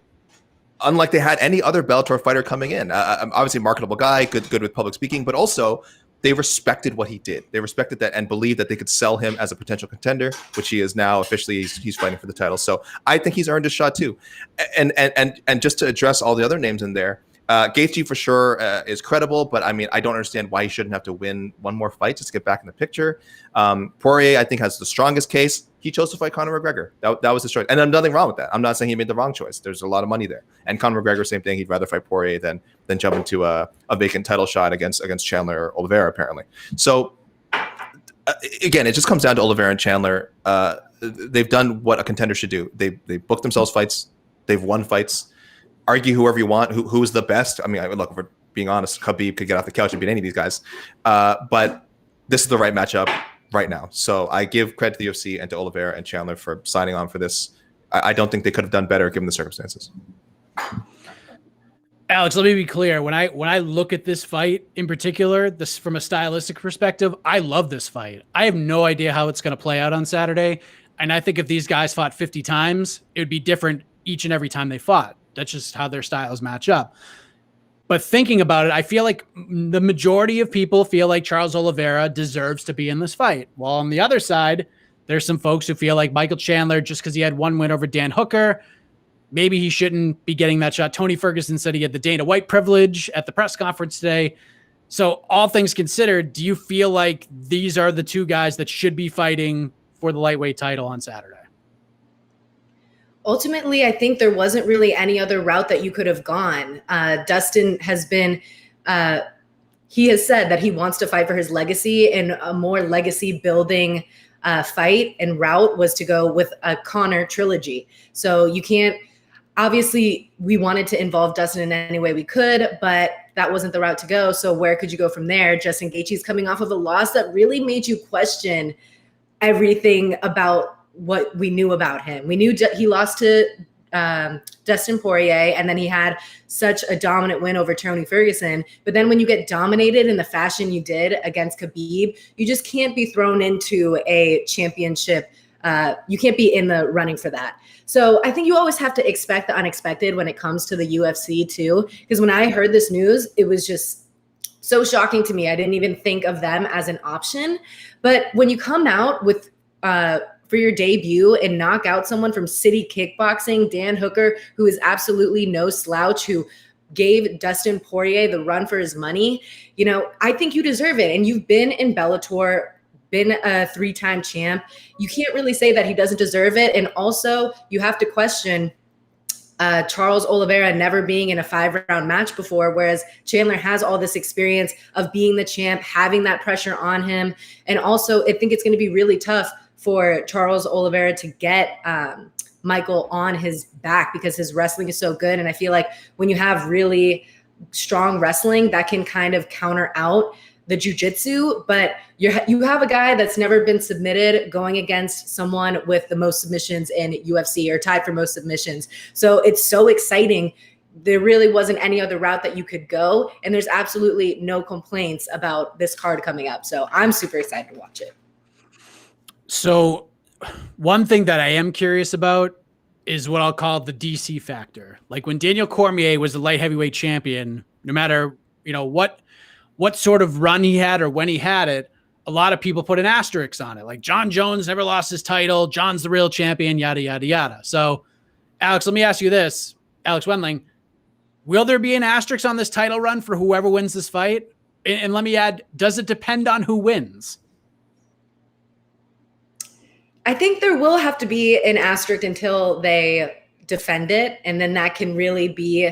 unlike they had any other Bellator fighter coming in. Obviously, marketable guy, good with public speaking, but also they respected what he did. They respected that and believed that they could sell him as a potential contender, which he is now officially. He's fighting for the title, so I think he's earned a shot too. And just to address all the other names in there. Gaethje for sure is credible, but I mean, I don't understand why he shouldn't have to win one more fight just to get back in the picture. Poirier, I think, has the strongest case. He chose to fight Conor McGregor. That was his choice. And there's nothing wrong with that. I'm not saying he made the wrong choice. There's a lot of money there. And Conor McGregor, same thing. He'd rather fight Poirier than jump into a vacant title shot against Chandler or Oliveira, apparently. So, again, it just comes down to Oliveira and Chandler. They've done what a contender should do. They booked themselves fights. They've won fights. Argue whoever you want, who's the best. I mean, look, if we're being honest, Khabib could get off the couch and beat any of these guys. But this is the right matchup right now. So I give credit to the UFC and to Oliveira and Chandler for signing on for this. I don't think they could have done better given the circumstances. Alex, let me be clear. When I look at this fight in particular, this from a stylistic perspective, I love this fight. I have no idea how it's going to play out on Saturday. And I think if these guys fought 50 times, it would be different each and every time they fought. That's just how their styles match up. But thinking about it, I feel like the majority of people feel like Charles Oliveira deserves to be in this fight. While on the other side, there's some folks who feel like Michael Chandler, just because he had one win over Dan Hooker, maybe he shouldn't be getting that shot. Tony Ferguson said he had the Dana White privilege at the press conference today. So all things considered, do you feel like these are the 2 guys that should be fighting for the lightweight title on Saturday? Ultimately, I think there wasn't really any other route that you could have gone. Dustin has been, he has said that he wants to fight for his legacy, and a more legacy building fight and route was to go with a Conor trilogy. So you can't, obviously we wanted to involve Dustin in any way we could, but that wasn't the route to go. So where could you go from there? Justin Gaethje's coming off of a loss that really made you question everything about what we knew about him. We knew he lost to Dustin Poirier, and then he had such a dominant win over Tony Ferguson. But then when you get dominated in the fashion you did against Khabib, you just can't be thrown into a championship. You can't be in the running for that. So I think you always have to expect the unexpected when it comes to the UFC too. Because when I heard this news, it was just so shocking to me. I didn't even think of them as an option. But when you come out with for your debut and knock out someone from City Kickboxing, Dan Hooker, who is absolutely no slouch, who gave Dustin Poirier the run for his money, I think you deserve it. And you've been in Bellator, been a 3-time champ. You can't really say that he doesn't deserve it. And also you have to question, Charles Oliveira never being in a 5-round match before, whereas Chandler has all this experience of being the champ, having that pressure on him. And also, I think it's going to be really tough for Charles Oliveira to get Michael on his back because his wrestling is so good. And I feel like when you have really strong wrestling, that can kind of counter out the jiu-jitsu, but you have a guy that's never been submitted going against someone with the most submissions in UFC or tied for most submissions. So it's so exciting. There really wasn't any other route that you could go, and there's absolutely no complaints about this card coming up. So I'm super excited to watch it. So one thing that I am curious about is what I'll call the DC factor. Like when Daniel Cormier was the light heavyweight champion, no matter, what sort of run he had or when he had it, a lot of people put an asterisk on it. Like John Jones never lost his title. John's the real champion, yada, yada, yada. So, Alex, let me ask you this. Alex Wendling, will there be an asterisk on this title run for whoever wins this fight? And let me add, does it depend on who wins? I think there will have to be an asterisk until they defend it. And then that can really be,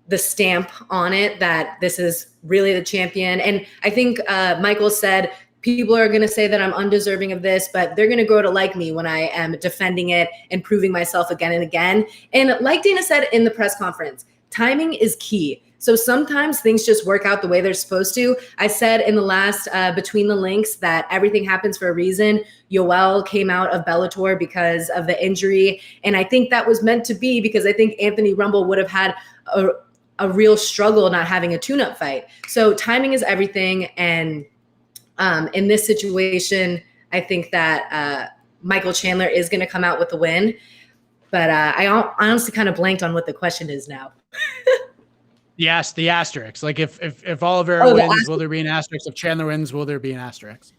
the stamp on it that this is really the champion. And I think Michael said, people are going to say that I'm undeserving of this, but they're going to grow to like me when I am defending it and proving myself again and again. And like Dana said in the press conference, timing is key. So sometimes things just work out the way they're supposed to. I said in the last Between the Links that everything happens for a reason. Yoel came out of Bellator because of the injury. And I think that was meant to be because I think Anthony Rumble would have had a real struggle not having a tune-up fight. So timing is everything. And in this situation, I think that Michael Chandler is going to come out with the win. But I honestly kind of blanked on what the question is now. Yes, the asterisk. Like if Oliveira wins, will there be an asterisk? If Chandler wins, will there be an asterisk?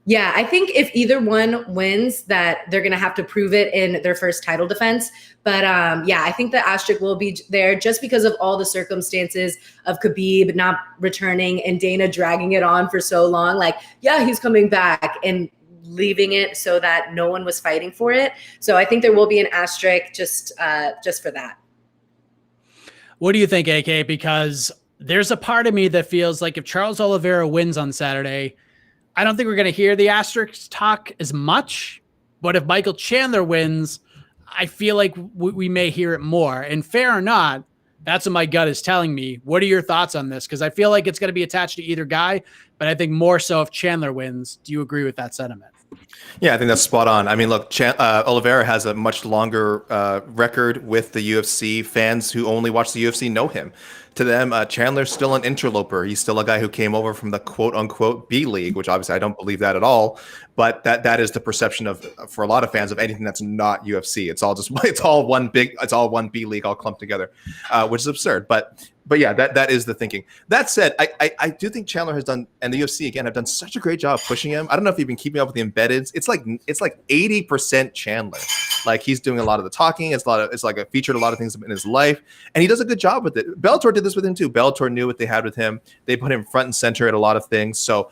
Yeah, I think if either one wins, that they're going to have to prove it in their first title defense. But I think the asterisk will be there just because of all the circumstances of Khabib not returning and Dana dragging it on for so long. Like, yeah, he's coming back and leaving it so that no one was fighting for it. So I think there will be an asterisk just for that. What do you think, AK? Because there's a part of me that feels like if Charles Oliveira wins on Saturday, I don't think we're going to hear the asterisk talk as much, but if Michael Chandler wins, I feel like we may hear it more. And fair or not, that's what my gut is telling me. What are your thoughts on this? Because I feel like it's going to be attached to either guy, but I think more so if Chandler wins. Do you agree with that sentiment? Yeah, I think that's spot on. I mean, look, Oliveira has a much longer record with the UFC. Fans who only watch the UFC know him. To them, Chandler's still an interloper. He's still a guy who came over from the quote-unquote B League, which obviously I don't believe that at all. But that is the perception of for a lot of fans of anything that's not UFC. It's all one B League all clumped together, which is absurd. But yeah, that is the thinking. That said, I do think Chandler has done, and the UFC again have done such a great job pushing him. I don't know if you've been keeping up with the embeddeds. It's like 80% Chandler. Like he's doing a lot of the talking. It's like featured a lot of things in his life, and he does a good job with it. Bellator did this with him too. Bellator knew what they had with him. They put him front and center at a lot of things. So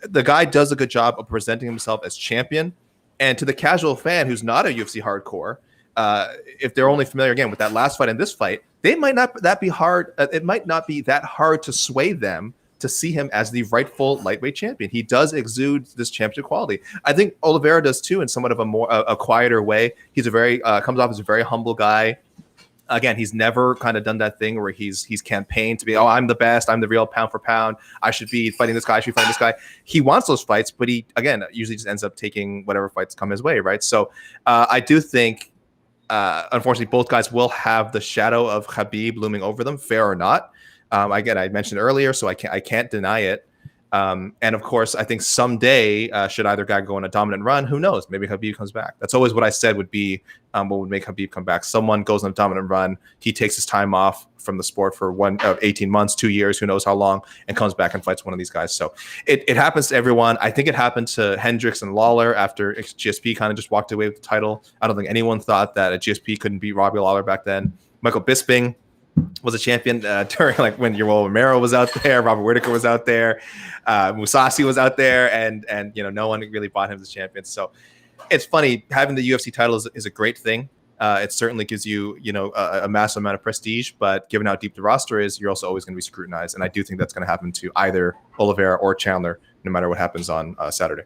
the guy does a good job of presenting himself as champion. And to the casual fan who's not a UFC hardcore, if they're only familiar again with that last fight and this fight, they might not that be hard. It might not be that hard to sway them to see him as the rightful lightweight champion. He does exude this championship quality. I think Oliveira does too, in somewhat of a quieter way. He's comes off as a very humble guy. Again, he's never kind of done that thing where he's campaigned to be, I'm the best, I'm the real pound for pound, I should be fighting this guy, I should be fighting this guy. He wants those fights, but he, again, usually just ends up taking whatever fights come his way, right? So I do think, unfortunately, both guys will have the shadow of Khabib looming over them, fair or not. Again, I mentioned earlier, so I can't deny it. And of course, I think someday, should either guy go on a dominant run, who knows? Maybe Khabib comes back. That's always what I said would be what would make Khabib come back. Someone goes on a dominant run. He takes his time off from the sport for 18 months, 2 years, who knows how long, and comes back and fights one of these guys. So it happens to everyone. I think it happened to Hendricks and Lawler after GSP kind of just walked away with the title. I don't think anyone thought that a GSP couldn't beat Robbie Lawler back then. Michael Bisping was a champion during like when Yoel Romero was out there, Robert Whittaker was out there, Mousasi was out there, and no one really bought him as a champion. So it's funny, having the UFC title is a great thing, It certainly gives you, a massive amount of prestige, but given how deep the roster is, you're also always going to be scrutinized. And I do think that's going to happen to either Oliveira or Chandler, no matter what happens on Saturday.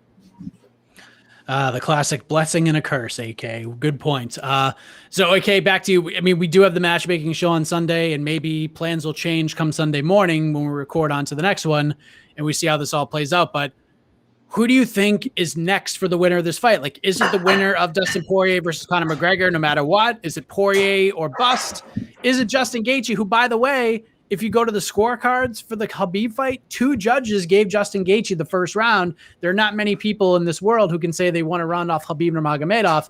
The classic blessing and a curse, AK. Good point. So, AK, back to you. I mean, we do have the matchmaking show on Sunday, and maybe plans will change come Sunday morning when we record on to the next one, and we see how this all plays out. But who do you think is next for the winner of this fight? Like, is it the winner of Dustin Poirier versus Conor McGregor no matter what? Is it Poirier or bust? Is it Justin Gaethje, who, by the way, if you go to the scorecards for the Khabib fight, 2 judges gave Justin Gaethje the first round. There are not many people in this world who can say they want to round off Khabib Nurmagomedov.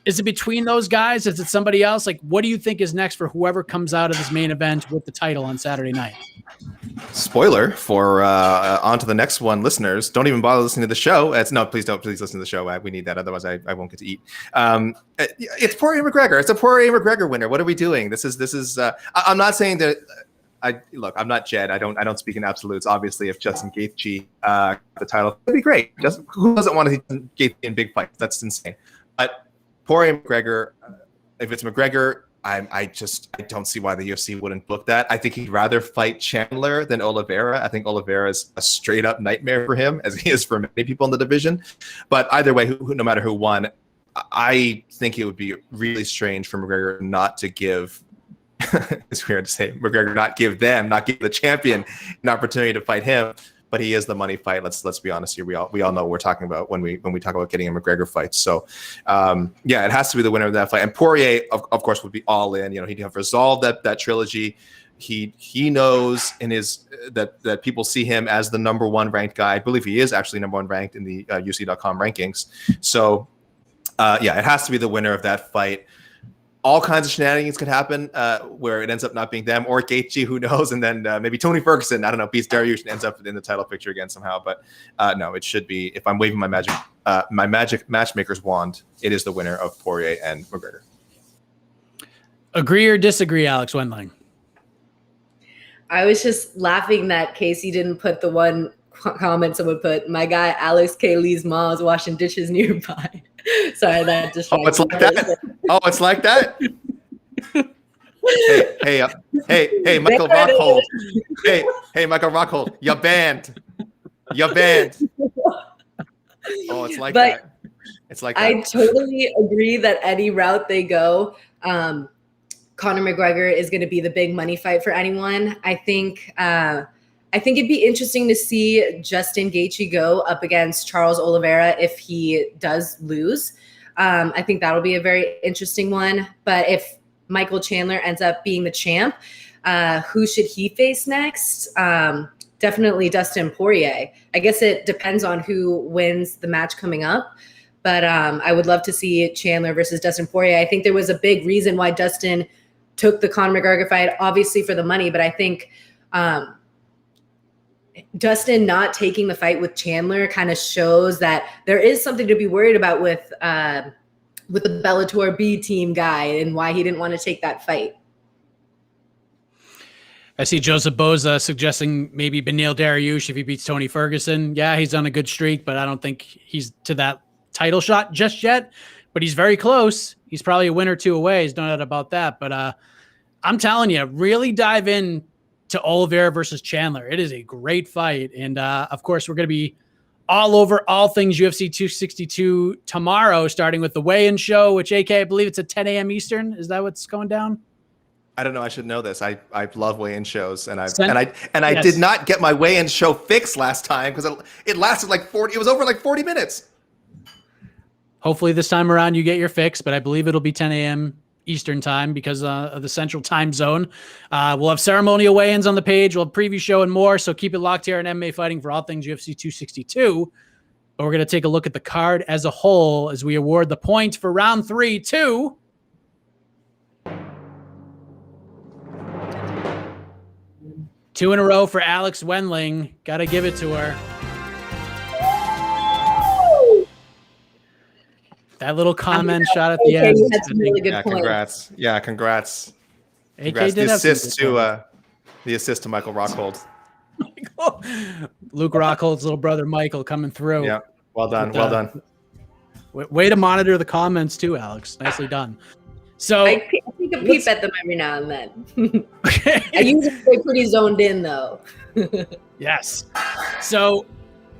Is it between those guys? Is it somebody else? Like, what do you think is next for whoever comes out of this main event with the title on Saturday night? Spoiler for on to the next one, listeners. Don't even bother listening to the show. Please listen to the show. We need that. Otherwise, I won't get to eat. It's Poirier McGregor. It's a Poirier McGregor winner. What are we doing? This is. I'm not saying that. I'm not Jed. I don't speak in absolutes. Obviously, if Justin Gaethje got the title, it'd be great. Who doesn't want to see Gaethje in big fights? That's insane. But Poirier McGregor, if it's McGregor, I don't see why the UFC wouldn't book that. I think he'd rather fight Chandler than Oliveira. I think Oliveira is a straight up nightmare for him, as he is for many people in the division. But either way, no matter who won, I think it would be really strange for McGregor not to give. It's weird to say McGregor not give the champion an opportunity to fight him, but he is the money fight. Let's be honest here. We all know what we're talking about when we talk about getting a McGregor fight. So it has to be the winner of that fight. And Poirier, of course, would be all in. He'd have resolved that trilogy. He knows in his that people see him as the number 1 ranked guy. I believe he is actually number 1 ranked in the UFC.com rankings. So it has to be the winner of that fight. All kinds of shenanigans could happen where it ends up not being them or Gaethje, who knows, and then maybe Tony Ferguson, I don't know, beats Dariush and ends up in the title picture again somehow. But no, it should be, if I'm waving my magic matchmaker's wand, it is the winner of Poirier and McGregor. Agree or disagree, Alex Wendling? I was just laughing that Casey didn't put the one comment someone put, my guy Alex K. Lee's mom is washing dishes nearby. Sorry, that just. Oh, it's like that. It's like that. Hey, Michael Rockhold. Hey, Michael Rockhold. You're banned. Oh, it's like that. It's like that. I totally agree that any route they go, Conor McGregor is going to be the big money fight for anyone. I think it'd be interesting to see Justin Gaethje go up against Charles Oliveira if he does lose. I think that'll be a very interesting one. But if Michael Chandler ends up being the champ, who should he face next? Definitely Dustin Poirier. I guess it depends on who wins the match coming up. But I would love to see Chandler versus Dustin Poirier. I think there was a big reason why Dustin took the Conor McGregor fight, obviously for the money, but I think Dustin not taking the fight with Chandler kind of shows that there is something to be worried about with the Bellator B team guy and why he didn't want to take that fight. I see Joseph Boza suggesting maybe Beneil Dariush if he beats Tony Ferguson. Yeah, he's on a good streak, but I don't think he's to that title shot just yet. But he's very close. He's probably a win or 2 away. There's no doubt about that. But I'm telling you, really dive in to Oliveira versus Chandler. It is a great fight. And of course, we're going to be all over all things UFC 262 tomorrow, starting with the weigh-in show, which AK, I believe it's at 10 a.m. Eastern. Is that what's going down? I don't know. I should know this. I love weigh-in shows, and I Yes. did not get my weigh-in show fixed last time because it lasted like 40. It was over like 40 minutes. Hopefully this time around you get your fix, but I believe it'll be 10 a.m. Eastern time because of the central time zone. We'll have ceremonial weigh-ins on the page. We'll have preview show and more. So keep it locked here on MMA Fighting for all things UFC 262. But we're going to take a look at the card as a whole as we award the points for round 3 to 2 in a row for Alex Wendling. Got to give it to her. That little comment shot at the end. That's a really good point. Congrats. Yeah, congrats. AK Congrats. did The assist to Michael Rockhold. Luke Rockhold's little brother Michael coming through. Yeah, well done. Well done. Way to monitor the comments too, Alex. Nicely done. So I take a peep at them every now and then. I usually stay pretty zoned in, though. Yes. So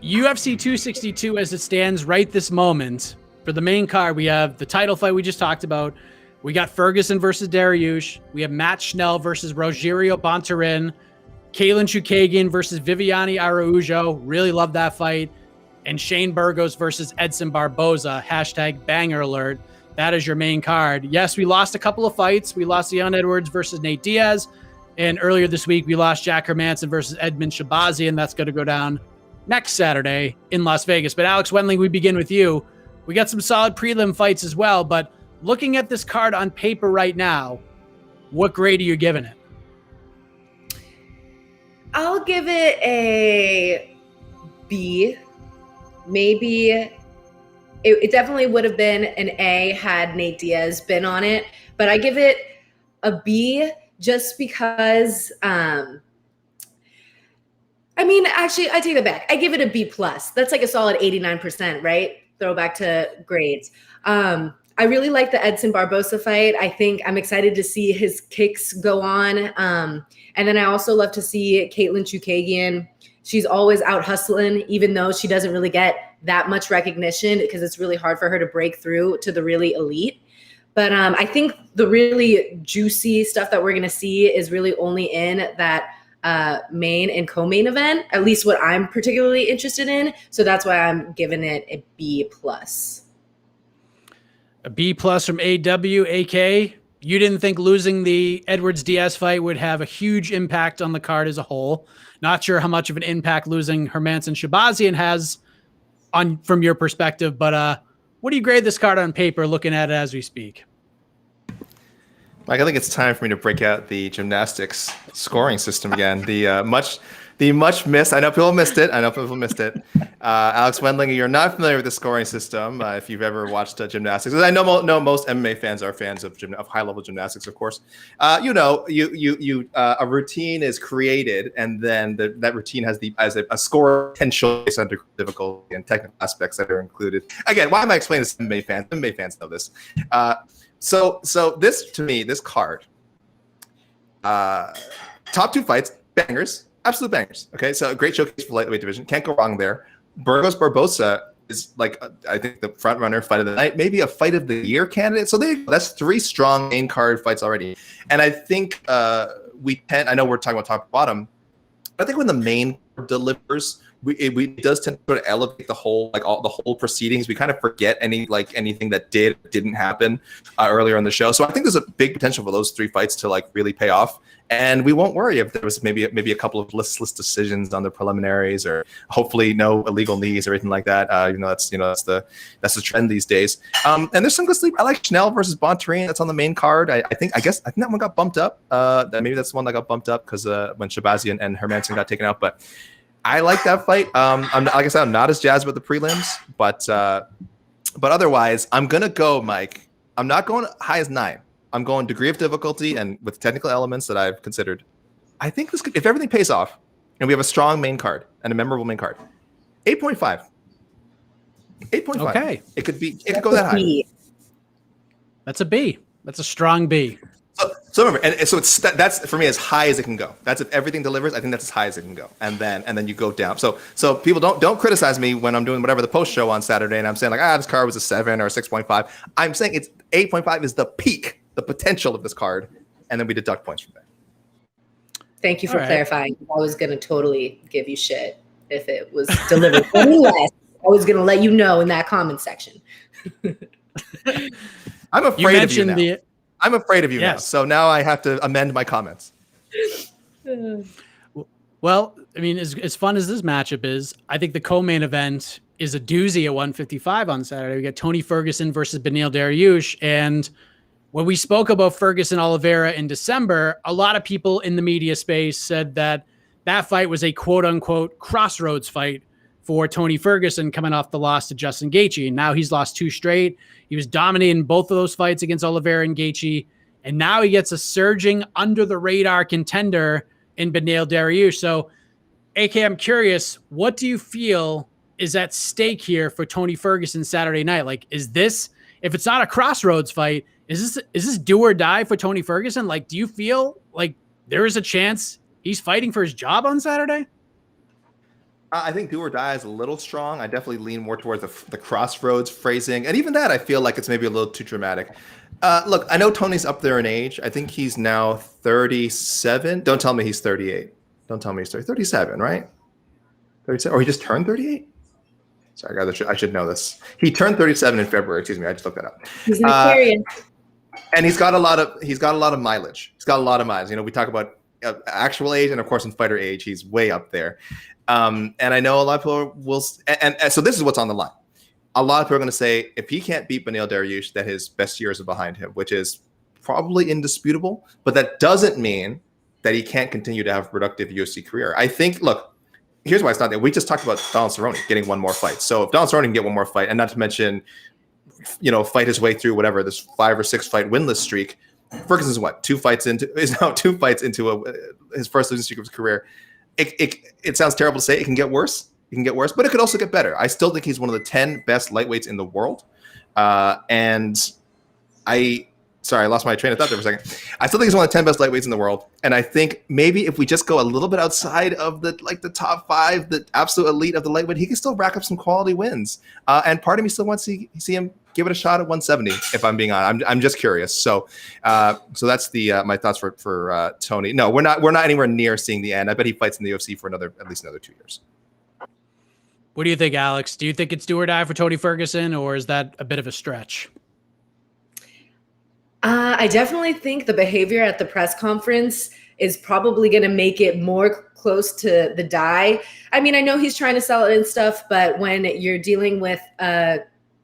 UFC 262 as it stands right this moment. For the main card, we have the title fight we just talked about. We got Ferguson versus Dariush. We have Matt Schnell versus Rogerio Bontorin. Katlyn Chookagian versus Viviane Araújo. Really love that fight. And Shane Burgos versus Edson Barboza. #banger alert. That is your main card. Yes, we lost a couple of fights. We lost Leon Edwards versus Nate Diaz. And earlier this week, we lost Jack Hermanson versus Edmund Shabazian. That's going to go down next Saturday in Las Vegas. But Alex Wendling, we begin with you. We got some solid prelim fights as well, but looking at this card on paper right now, what grade are you giving it? I'll give it a B. Maybe it definitely would have been an A had Nate Diaz been on it, but I give it a B just because actually, I take that back. I give it a B+. That's like a solid 89%, right? Throwback to grades. I really like the Edson Barboza fight. I think I'm excited to see his kicks go on. And then I also love to see Katlyn Chookagian. She's always out hustling, even though she doesn't really get that much recognition because it's really hard for her to break through to the really elite. But I think the really juicy stuff that we're going to see is really only in that main and co-main event, at least what I'm particularly interested in. So that's why I'm giving it a B+. A B+ from AW. AK, you didn't think losing the Edwards-Diaz fight would have a huge impact on the card as a whole. Not sure how much of an impact losing Hermanson-Shabazian has on from your perspective, but what do you grade this card on paper looking at it as we speak? Mike, I think it's time for me to break out the gymnastics scoring system again. The much missed. I know people missed it. Alex Wendling, you're not familiar with the scoring system. If you've ever watched gymnastics, I know most MMA fans are fans of high level gymnastics, of course. A routine is created, and then that routine has a score potential based on difficulty and technical aspects that are included. Again, why am I explaining this to MMA fans? MMA fans know this. So this, to me, this card, top two fights, bangers. Absolute bangers. Okay, so a great showcase for lightweight division. Can't go wrong there. Burgos Barboza is I think the front runner fight of the night, maybe a fight of the year candidate. So that's three strong main card fights already. And I think I know we're talking about top to bottom, but I think when the main delivers, it does tend to sort of elevate the whole proceedings. We kind of forget anything that didn't happen earlier in the show. So I think there's a big potential for those three fights to really pay off. And we won't worry if there was maybe a couple of listless decisions on the preliminaries, or hopefully no illegal knees or anything like that. That's the trend these days. And there's some good sleep. I like Schnell versus Bontorin. That's on the main card. I think that one got bumped up. Maybe that's the one that got bumped up because when Shabazian and Hermanson got taken out. But I like that fight. I'm not as jazzed about the prelims, but otherwise, I'm gonna go, Mike. I'm not going high as 9. I'm going degree of difficulty and with technical elements that I've considered. I think this could, if everything pays off and we have a strong main card and a memorable main card, 8.5. 8.5. Okay. It could go that high. That's a B. That's a strong B. So remember, and so that's for me as high as it can go. That's if everything delivers. I think that's as high as it can go, and then you go down. So people don't criticize me when I'm doing whatever the post show on Saturday, and I'm saying this card was a 7 or a 6.5. I'm saying it's 8.5 is the peak, the potential of this card, and then we deduct points from there. Thank you for clarifying. I was gonna totally give you shit if it was delivered any less. I was gonna let you know in that comment section. I'm afraid of you now. I'm afraid of you now. So now I have to amend my comments. Well, I mean, as fun as this matchup is, I think the co-main event is a doozy at 155 on Saturday. We got Tony Ferguson versus Beneil Dariush. And when we spoke about Ferguson Oliveira in December, a lot of people in the media space said that fight was a quote-unquote crossroads fight for Tony Ferguson coming off the loss to Justin Gaethje. And now he's lost 2 straight. He was dominating both of those fights against Oliveira and Gaethje. And now he gets a surging under-the-radar contender in Beneil Dariush. So, AK, I'm curious, what do you feel is at stake here for Tony Ferguson Saturday night? If it's not a crossroads fight, Is this do or die for Tony Ferguson? Like, do you feel like there is a chance he's fighting for his job on Saturday? I think do or die is a little strong. I definitely lean more towards the crossroads phrasing. And even that, I feel like it's maybe a little too dramatic. Look, I know Tony's up there in age. I think he's now 37. Don't tell me he's 38. Don't tell me he's 37, right? 37, or he just turned 38? Sorry, guys, I should know this. He turned 37 in February. Excuse me, I just looked that up. He's Nigerian. And he's got a lot of mileage. He's got a lot of miles. You know, we talk about actual age, and of course in fighter age, he's way up there. And I know a lot of people will, and so this is what's on the line. A lot of people are going to say if he can't beat Beneil Dariush, that his best years are behind him, which is probably indisputable. But that doesn't mean that he can't continue to have a productive UFC career. I think, look, here's why it's not there. We just talked about Donald Cerrone getting one more fight. So if Donald Cerrone can get one more fight, and not to mention, you know, fight his way through whatever this 5 or 6 fight winless streak, Ferguson's is now 2 fights into his first losing streak of his career. It sounds terrible to say. It can get worse. It can get worse, but it could also get better. I still think he's one of the 10 best lightweights in the world. Sorry, I lost my train of thought there for a second. I still think he's one of the 10 best lightweights in the world. And I think maybe if we just go a little bit outside of the top 5, the absolute elite of the lightweight, he can still rack up some quality wins. And part of me still wants to see him give it a shot at 170, if I'm being honest. I'm just curious. So that's my thoughts for Tony. No, we're not anywhere near seeing the end. I bet he fights in the UFC for at least another 2 years. What do you think, Alex? Do you think it's do or die for Tony Ferguson, or is that a bit of a stretch? I definitely think the behavior at the press conference is probably going to make it more close to the die. I mean, I know he's trying to sell it and stuff, but when you're dealing with a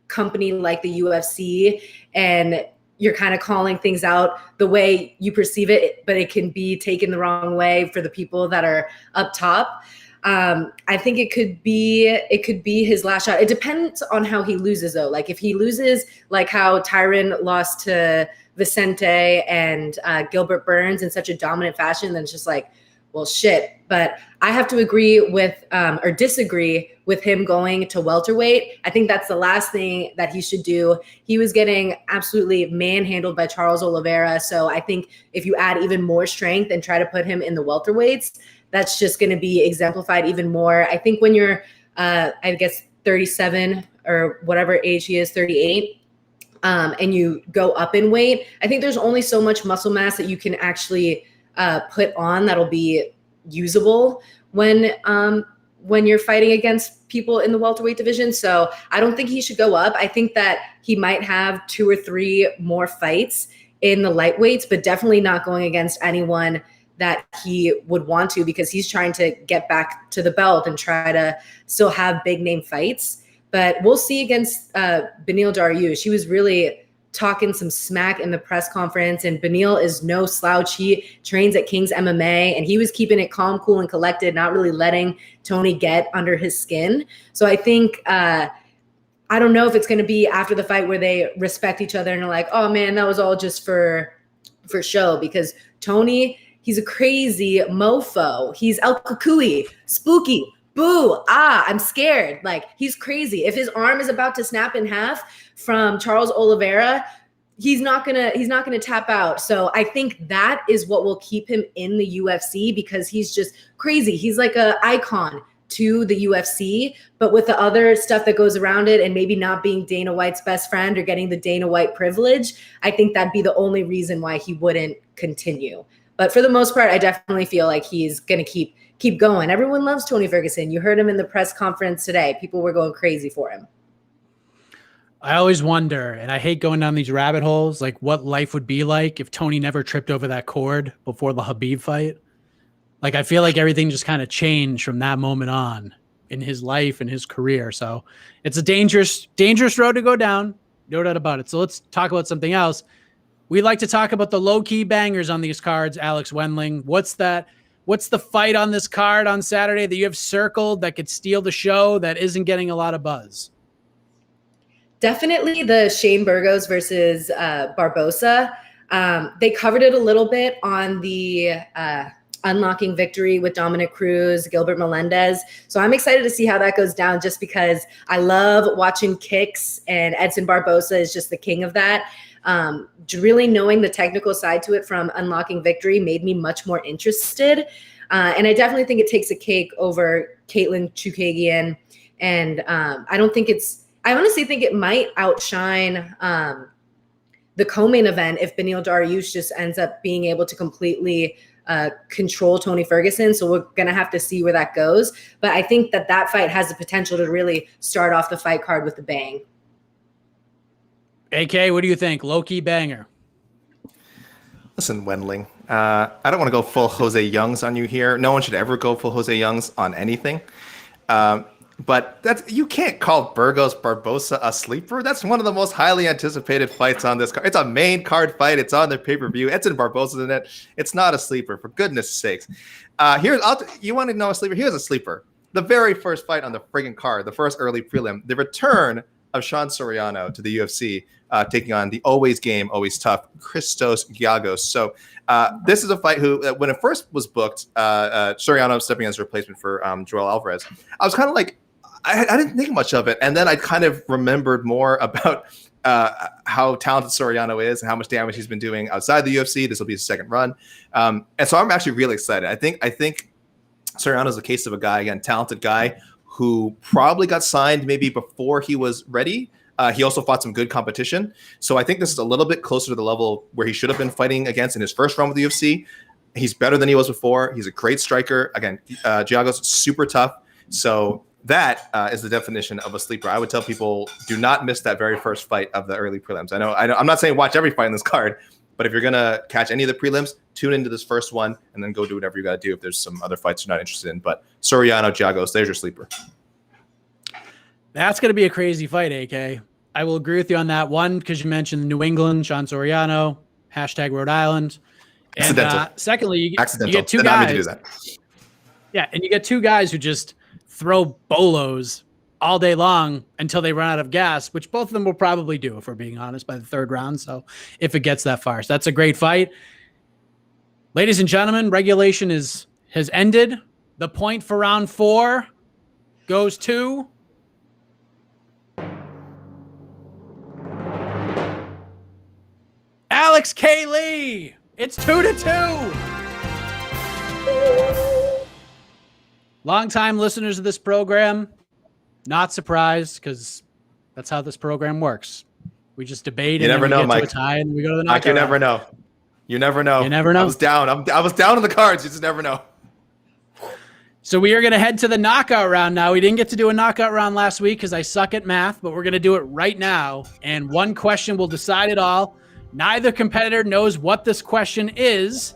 company like the UFC and you're kind of calling things out the way you perceive it, but it can be taken the wrong way for the people that are up top. I think it could be his last shot. It depends on how he loses, though. Like if he loses, like how Tyron lost to Vicente and Gilbert Burns in such a dominant fashion, then it's just like, well, shit. But I have to agree with or disagree with him going to welterweight. I think that's the last thing that he should do. He was getting absolutely manhandled by Charles Oliveira. So I think if you add even more strength and try to put him in the welterweights, that's just going to be exemplified even more. I think when you're, I guess, 37 or whatever age he is, 38, and you go up in weight, I think there's only so much muscle mass that you can actually put on that'll be usable when you're fighting against people in the welterweight division. So I don't think he should go up. I think that he might have 2 or 3 more fights in the lightweights, but definitely not going against anyone that he would want to, because he's trying to get back to the belt and try to still have big name fights. But we'll see against Beneil Dariush. He was really talking some smack in the press conference, and Beneil is no slouch. He trains at King's MMA, and he was keeping it calm, cool, and collected, not really letting Tony get under his skin. So I think I don't know if it's going to be after the fight where they respect each other and are like, oh man, that was all just for show, because Tony, he's a crazy mofo. He's El Kukui, spooky, boo, I'm scared. Like, he's crazy. If his arm is about to snap in half from Charles Oliveira, he's not gonna tap out. So I think that is what will keep him in the UFC, because he's just crazy. He's like an icon to the UFC, but with the other stuff that goes around it, and maybe not being Dana White's best friend or getting the Dana White privilege, I think that'd be the only reason why he wouldn't continue. But for the most part, I definitely feel like he's going to keep going. Everyone loves Tony Ferguson. You heard him in the press conference today. People were going crazy for him. I always wonder, and I hate going down these rabbit holes, like what life would be like if Tony never tripped over that cord before the Khabib fight. Like, I feel like everything just kind of changed from that moment on in his life and his career. So it's a dangerous road to go down. No doubt about it. So let's talk about something else. We like to talk about the low-key bangers on these cards, Alex Wendling. What's the fight on this card on Saturday that you have circled that could steal the show that isn't getting a lot of buzz? Definitely the Shane Burgos versus Barbosa. They covered it a little bit on the unlocking victory with Dominic Cruz, Gilbert Melendez. So I'm excited to see how that goes down, just because I love watching kicks, and Edson Barbosa is just the king of that. Really knowing the technical side to it from Unlocking Victory made me much more interested. And I definitely think it takes a cake over Caitlin Chukagian. And I honestly think it might outshine the co-main event if Beneil Dariush just ends up being able to completely control Tony Ferguson. So we're going to have to see where that goes. But I think that fight has the potential to really start off the fight card with a bang. AK, what do you think? Low-key banger. Listen, Wendling, I don't want to go full Jose Youngs on you here. No one should ever go full Jose Youngs on anything. But you can't call Burgos Barbosa a sleeper. That's one of the most highly anticipated fights on this card. It's a main card fight. It's on the pay-per-view. Edson Barbosa's in it. It's not a sleeper, for goodness sakes. You want to know a sleeper? Here's a sleeper. The very first fight on the friggin' card, the first early prelim, the return of Sean Soriano to the UFC, taking on the always game, always tough Christos Giagos. So this is a fight when it first was booked, Soriano stepping as a replacement for Joel Alvarez. I was kind of like, I didn't think much of it. And then I kind of remembered more about how talented Soriano is and how much damage he's been doing outside the UFC. This will be his second run. And so I'm actually really excited. I think Soriano is a case of a guy, again, talented guy who probably got signed maybe before he was ready. He also fought some good competition. So I think this is a little bit closer to the level where he should have been fighting against in his first run with the UFC. He's better than he was before. He's a great striker. Again, Giagos, super tough. So that is the definition of a sleeper. I would tell people, do not miss that very first fight of the early prelims. I know I'm not saying watch every fight in this card, but if you're going to catch any of the prelims, tune into this first one and then go do whatever you got to do if there's some other fights you're not interested in. But Soriano, Giagos, there's your sleeper. That's going to be a crazy fight, AK. I will agree with you on that one because you mentioned New England, Sean Soriano, # Rhode Island. And secondly, you get two guys. To do that. Yeah, and you get two guys who just throw bolos all day long until they run out of gas, which both of them will probably do, if we're being honest, by the third round. So if it gets that far. So that's a great fight. Ladies and gentlemen, regulation has ended. The point for round 4 goes to Alex K. Lee. It's 2-2. Longtime listeners of this program, not surprised because that's how this program works. We just debate and then we get to a tie and we go to the knockout. You never know. You never know. You never know. I was down. I was down on the cards. You just never know. So we are going to head to the knockout round now. We didn't get to do a knockout round last week because I suck at math, but we're going to do it right now. And one question will decide it all. Neither competitor knows what this question is.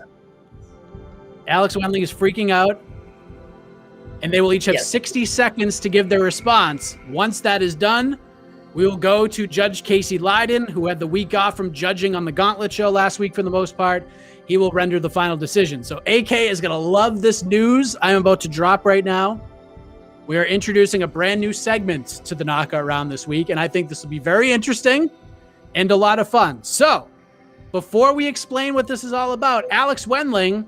Alex Wendling is freaking out. And they will each have 60 seconds to give their response. Once that is done, we will go to Judge Casey Leiden, who had the week off from judging on the Gauntlet show last week for the most part. He will render the final decision. So AK is going to love this news I'm about to drop right now. We are introducing a brand new segment to the knockout round this week, and I think this will be very interesting and a lot of fun. So before we explain what this is all about, Alex Wendling,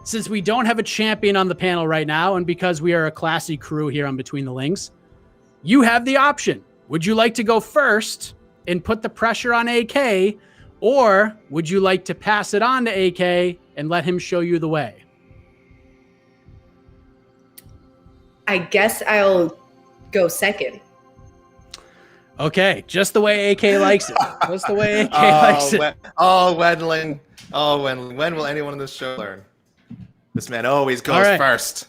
since we don't have a champion on the panel right now, and because we are a classy crew here on Between the Links, you have the option. Would you like to go first and put the pressure on AK, or would you like to pass it on to AK and let him show you the way? I guess I'll go second. Okay, just the way AK likes it. Just the way AK likes it. Wendling. Oh, Wendling. When will anyone on this show learn? This man always goes first.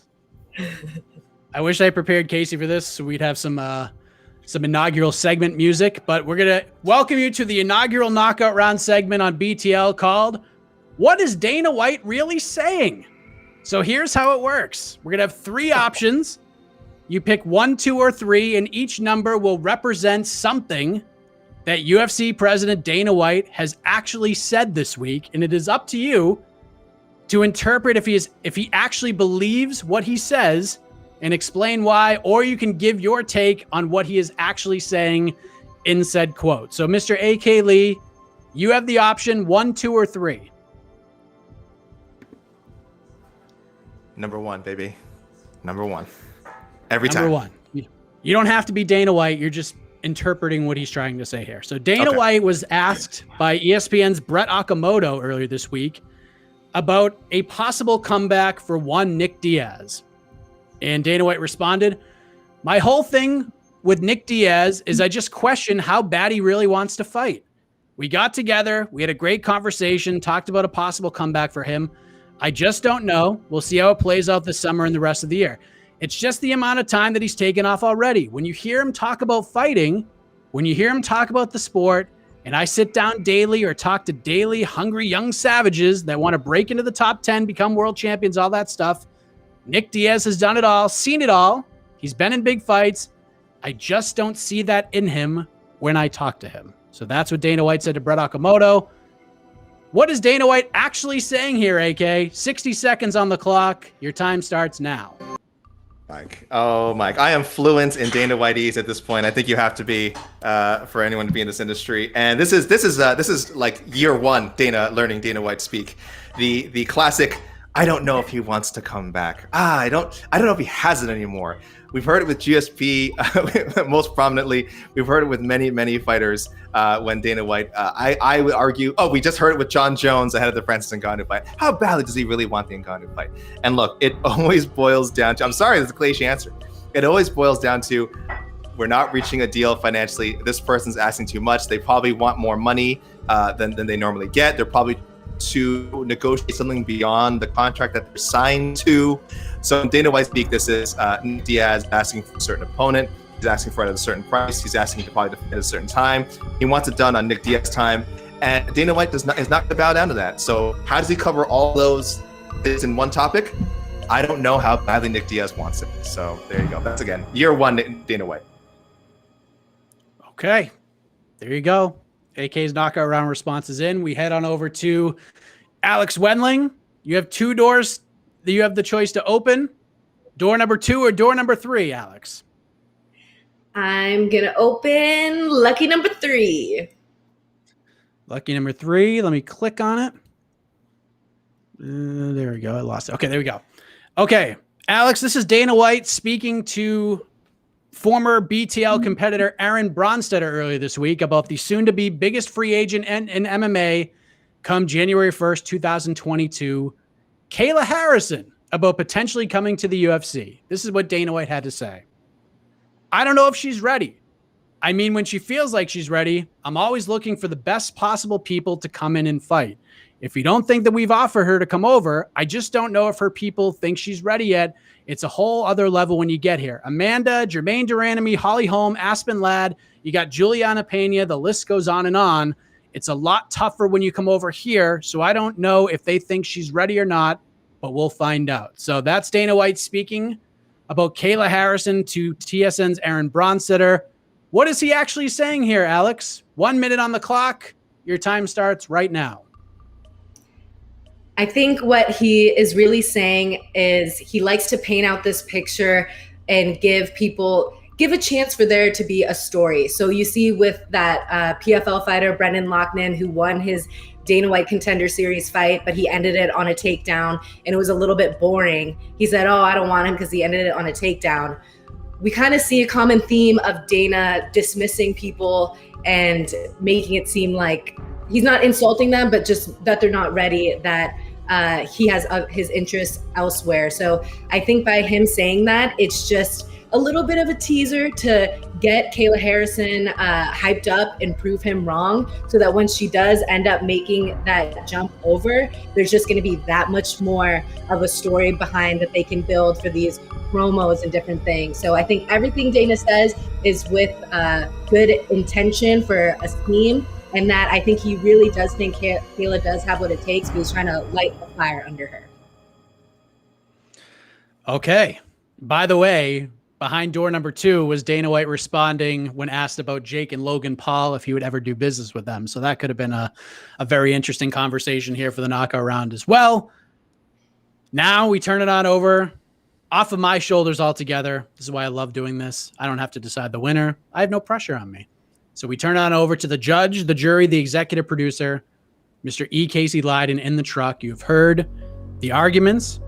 I wish I prepared Casey for this so we'd have some inaugural segment music, but we're going to welcome you to the inaugural knockout round segment on BTL called What is Dana White Really Saying? So here's how it works. We're going to have 3 options. You pick 1, 2, or 3, and each number will represent something that UFC President Dana White has actually said this week, and it is up to you to interpret if he actually believes what he says and explain why, or you can give your take on what he is actually saying in said quote. So Mr. AK Lee, you have the option 1, 2, or 3. Number 1, baby. Number 1. Every time. Number 1. You don't have to be Dana White. You're just interpreting what he's trying to say here. So Dana Okay. White was asked by ESPN's Brett Okamoto earlier this week about a possible comeback for one Nick Diaz. And Dana White responded, "My whole thing with Nick Diaz is I just question how bad he really wants to fight. We got together, we had a great conversation, talked about a possible comeback for him. I just don't know. We'll see how it plays out this summer and the rest of the year. It's just the amount of time that he's taken off already. When you hear him talk about fighting, when you hear him talk about the sport, and I sit down daily or talk to daily hungry young savages that want to break into the top 10, become world champions, all that stuff, Nick Diaz has done it all, seen it all. He's been in big fights. I just don't see that in him when I talk to him." So that's what Dana White said to Brett Okamoto. What is Dana White actually saying here, AK? 60 seconds on the clock. Your time starts now. Mike. Oh, Mike. I am fluent in Dana Whiteese at this point. I think you have to be for anyone to be in this industry. And this is like year one Dana learning Dana White speak. The classic, I don't know if he wants to come back. I don't know if he has it anymore. We've heard it with GSP most prominently. We've heard it with many fighters when Dana White, I would argue, we just heard it with John Jones ahead of the Francis Ngannou fight. How badly does he really want the Ngannou fight? And look, it always boils down to, I'm sorry, that's a cliche answer. It always boils down to, we're not reaching a deal financially. This person's asking too much. They probably want more money than they normally get. They're probably to negotiate something beyond the contract that they're signed to. So in Dana White speak, this is Nick Diaz asking for a certain opponent. He's asking for it at a certain price. He's asking to probably defend at a certain time. He wants it done on Nick Diaz time. And Dana White is not going to bow down to that. So how does he cover all those things in one topic? I don't know how badly Nick Diaz wants it. So there you go. That's, again, year one Dana White. Okay, there you go. AK's knockout round response is in. We head on over to Alex Wendling. You have two doors that you have the choice to open. Door number 2 or door number 3, Alex? I'm going to open lucky number 3. Lucky number 3. Let me click on it. There we go. I lost it. Okay, there we go. Okay, Alex, this is Dana White speaking to former BTL competitor Aaron Bronstetter earlier this week about the soon-to-be biggest free agent in MMA come January 1st, 2022, Kayla Harrison, about potentially coming to the UFC. This is what Dana White had to say. "I don't know if she's ready. I mean, when she feels like she's ready, I'm always looking for the best possible people to come in and fight. If you don't think that we've offered her to come over, I just don't know if her people think she's ready yet. It's a whole other level when you get here. Amanda, Jermaine Duranamy, Holly Holm, Aspen Ladd, you got Juliana Pena, the list goes on and on. It's a lot tougher when you come over here, so I don't know if they think she's ready or not, but we'll find out." So that's Dana White speaking about Kayla Harrison to TSN's Aaron Bronstetter. What is he actually saying here, Alex? 1 minute on the clock. Your time starts right now. I think what he is really saying is he likes to paint out this picture and give a chance for there to be a story. So you see with that PFL fighter, Brendan Loughnane, who won his Dana White Contender Series fight, but he ended it on a takedown and it was a little bit boring. He said, I don't want him because he ended it on a takedown. We kind of see a common theme of Dana dismissing people and making it seem like he's not insulting them, but just that they're not ready, that he has his interests elsewhere. So I think by him saying that, it's just a little bit of a teaser to get Kayla Harrison hyped up and prove him wrong, so that when she does end up making that jump over, there's just going to be that much more of a story behind that they can build for these promos and different things. So I think everything Dana says is with good intention for a scheme, and that I think he really does think Kayla does have what it takes, but he's trying to light the fire under her. Okay. By the way, behind door number 2 was Dana White responding when asked about Jake and Logan Paul, if he would ever do business with them. So that could have been a very interesting conversation here for the knockout round as well. Now we turn it on over off of my shoulders altogether. This is why I love doing this. I don't have to decide the winner. I have no pressure on me. So we turn it on over to the judge, the jury, the executive producer, Mr. E. Casey Leiden in the truck. You've heard the arguments.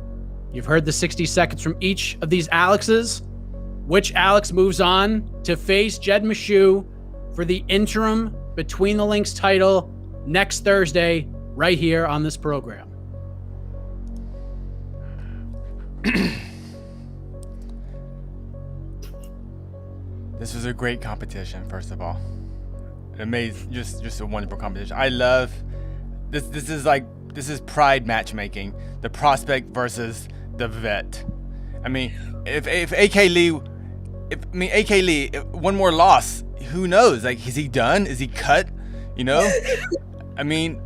You've heard the 60 seconds from each of these Alexes. which Alex moves on to face Jed Meshew for the interim Between the Links title next Thursday, right here on this program. This was a great competition, first of all. Amazing, just a wonderful competition. I love this. This is pride matchmaking. The prospect versus the vet. I mean, if AK Lee, one more loss, who knows? Like, is he done? Is he cut? You know? I mean,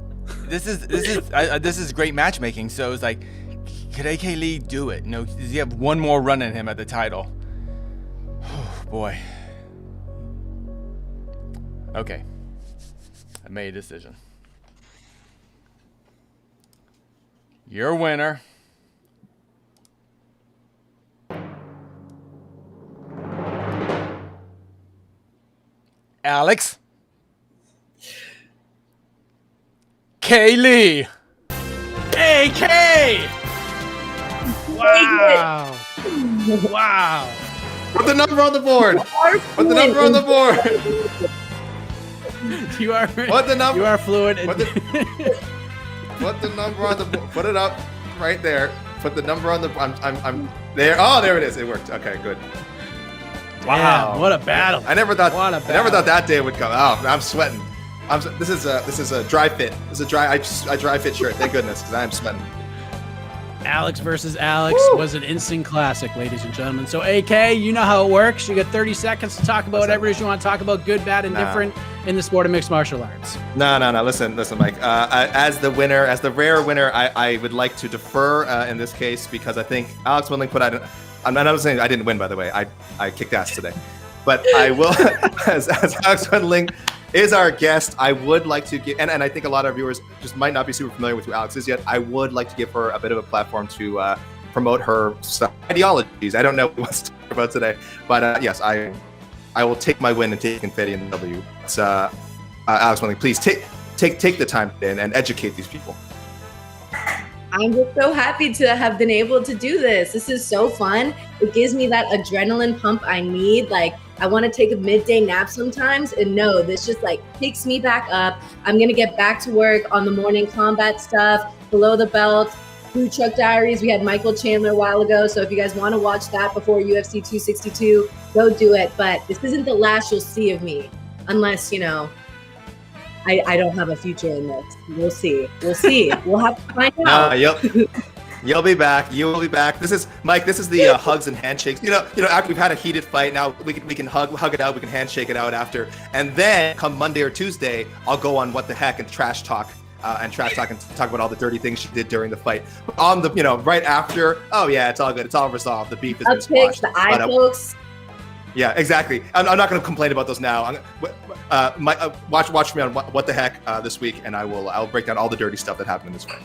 this is great matchmaking. So it's like, could AK Lee do it? You know, does he have one more run in him at the title? Oh, boy. Okay, I made a decision. Your winner, Alex Kaylee. AK! Wow. Wow. Put the number on the board. Put the number on the board. You are What the number? You are fluent. Put the number on the board. Put it up right there. Put the number on the. I'm there. Oh, there it is. It worked. Okay, good. Wow, what a battle! I never thought that day would come. Oh, I'm sweating. This is a dry fit. This is a dry fit shirt. Thank goodness, because I am sweating. Alex versus Alex was an instant classic, ladies and gentlemen. So, AK, you know how it works. You get 30 seconds to talk about whatever it is you want to talk about, good, bad, and different in the sport of mixed martial arts. No. Listen, Mike. As the winner, as the rare winner, I would like to defer in this case because I think Alex Wendling put out. I'm not saying I didn't win, by the way. I kicked ass today, but I will as Alex Wendling is our guest. I would like to give, and I think a lot of viewers just might not be super familiar with who Alex is yet. I would like to give her a bit of a platform to promote her ideologies. I don't know what we want to talk about today, but yes, I will take my win and take confetti in the W. Alex Wendling, please take the time and educate these people. I'm just so happy to have been able to do this. This is so fun. It gives me that adrenaline pump I need. Like, I want to take a midday nap sometimes, and no, this just like picks me back up. I'm going to get back to work on the morning combat stuff, below the belt, Food Truck Diaries. We had Michael Chandler a while ago. So if you guys want to watch that before UFC 262, go do it. But this isn't the last you'll see of me unless, I don't have a future in this. We'll see. We'll have to find out. You'll be back. You will be back. This is Mike. This is the hugs and handshakes. After we've had a heated fight, now we can hug it out. We can handshake it out after, and then come Monday or Tuesday, I'll go on What the Heck and trash talk and talk about all the dirty things she did during the fight. On the right after, oh yeah, it's all good. It's all resolved. The beef has been squashed. The eye pokes. Yeah, exactly. I'm not going to complain about those now. Watch me on What the Heck this week, and I'll break down all the dirty stuff that happened in this fight.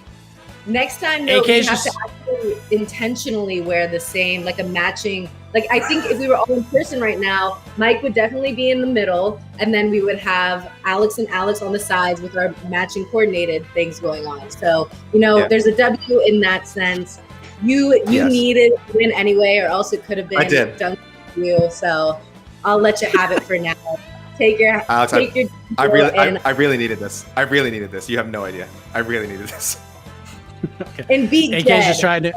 Next time, though, we have to actually intentionally wear the same, like a matching. Like, I think if we were all in person right now, Mike would definitely be in the middle, and then we would have Alex and Alex on the sides with our matching coordinated things going on. So, there's a W in that sense. You needed to win anyway, or else it could have been done for you. So I'll let you have it for now. Take your Alex, I really needed this. You have no idea. I really needed this. Okay. And beat AK's just trying to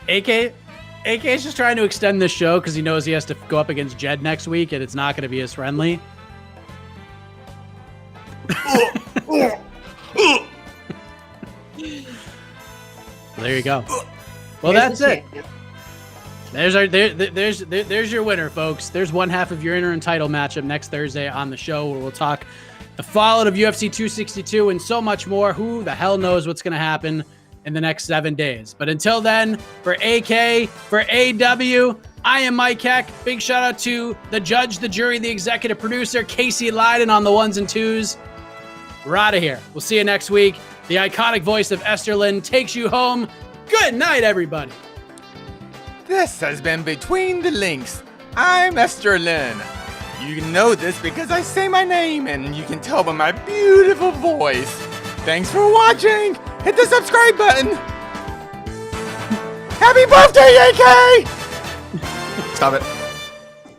AK's just trying to extend this show because he knows he has to go up against Jed next week and it's not going to be as friendly. There you go. Well, that's it. There's your winner, folks. There's one half of your interim title matchup next Thursday on the show where we'll talk the fallout of UFC 262 and so much more. Who the hell knows what's going to happen in the next 7 days. But until then, for AK, for AW, I am Mike Heck. Big shout out to the judge, the jury, the executive producer, Casey Leiden on the ones and twos. We're out of here. We'll see you next week. The iconic voice of Esther Lynn takes you home. Good night, everybody. This has been Between the Links. I'm Esther Lynn. You know this because I say my name and you can tell by my beautiful voice. Thanks for watching. Hit the subscribe button. Happy birthday, AK! Stop it.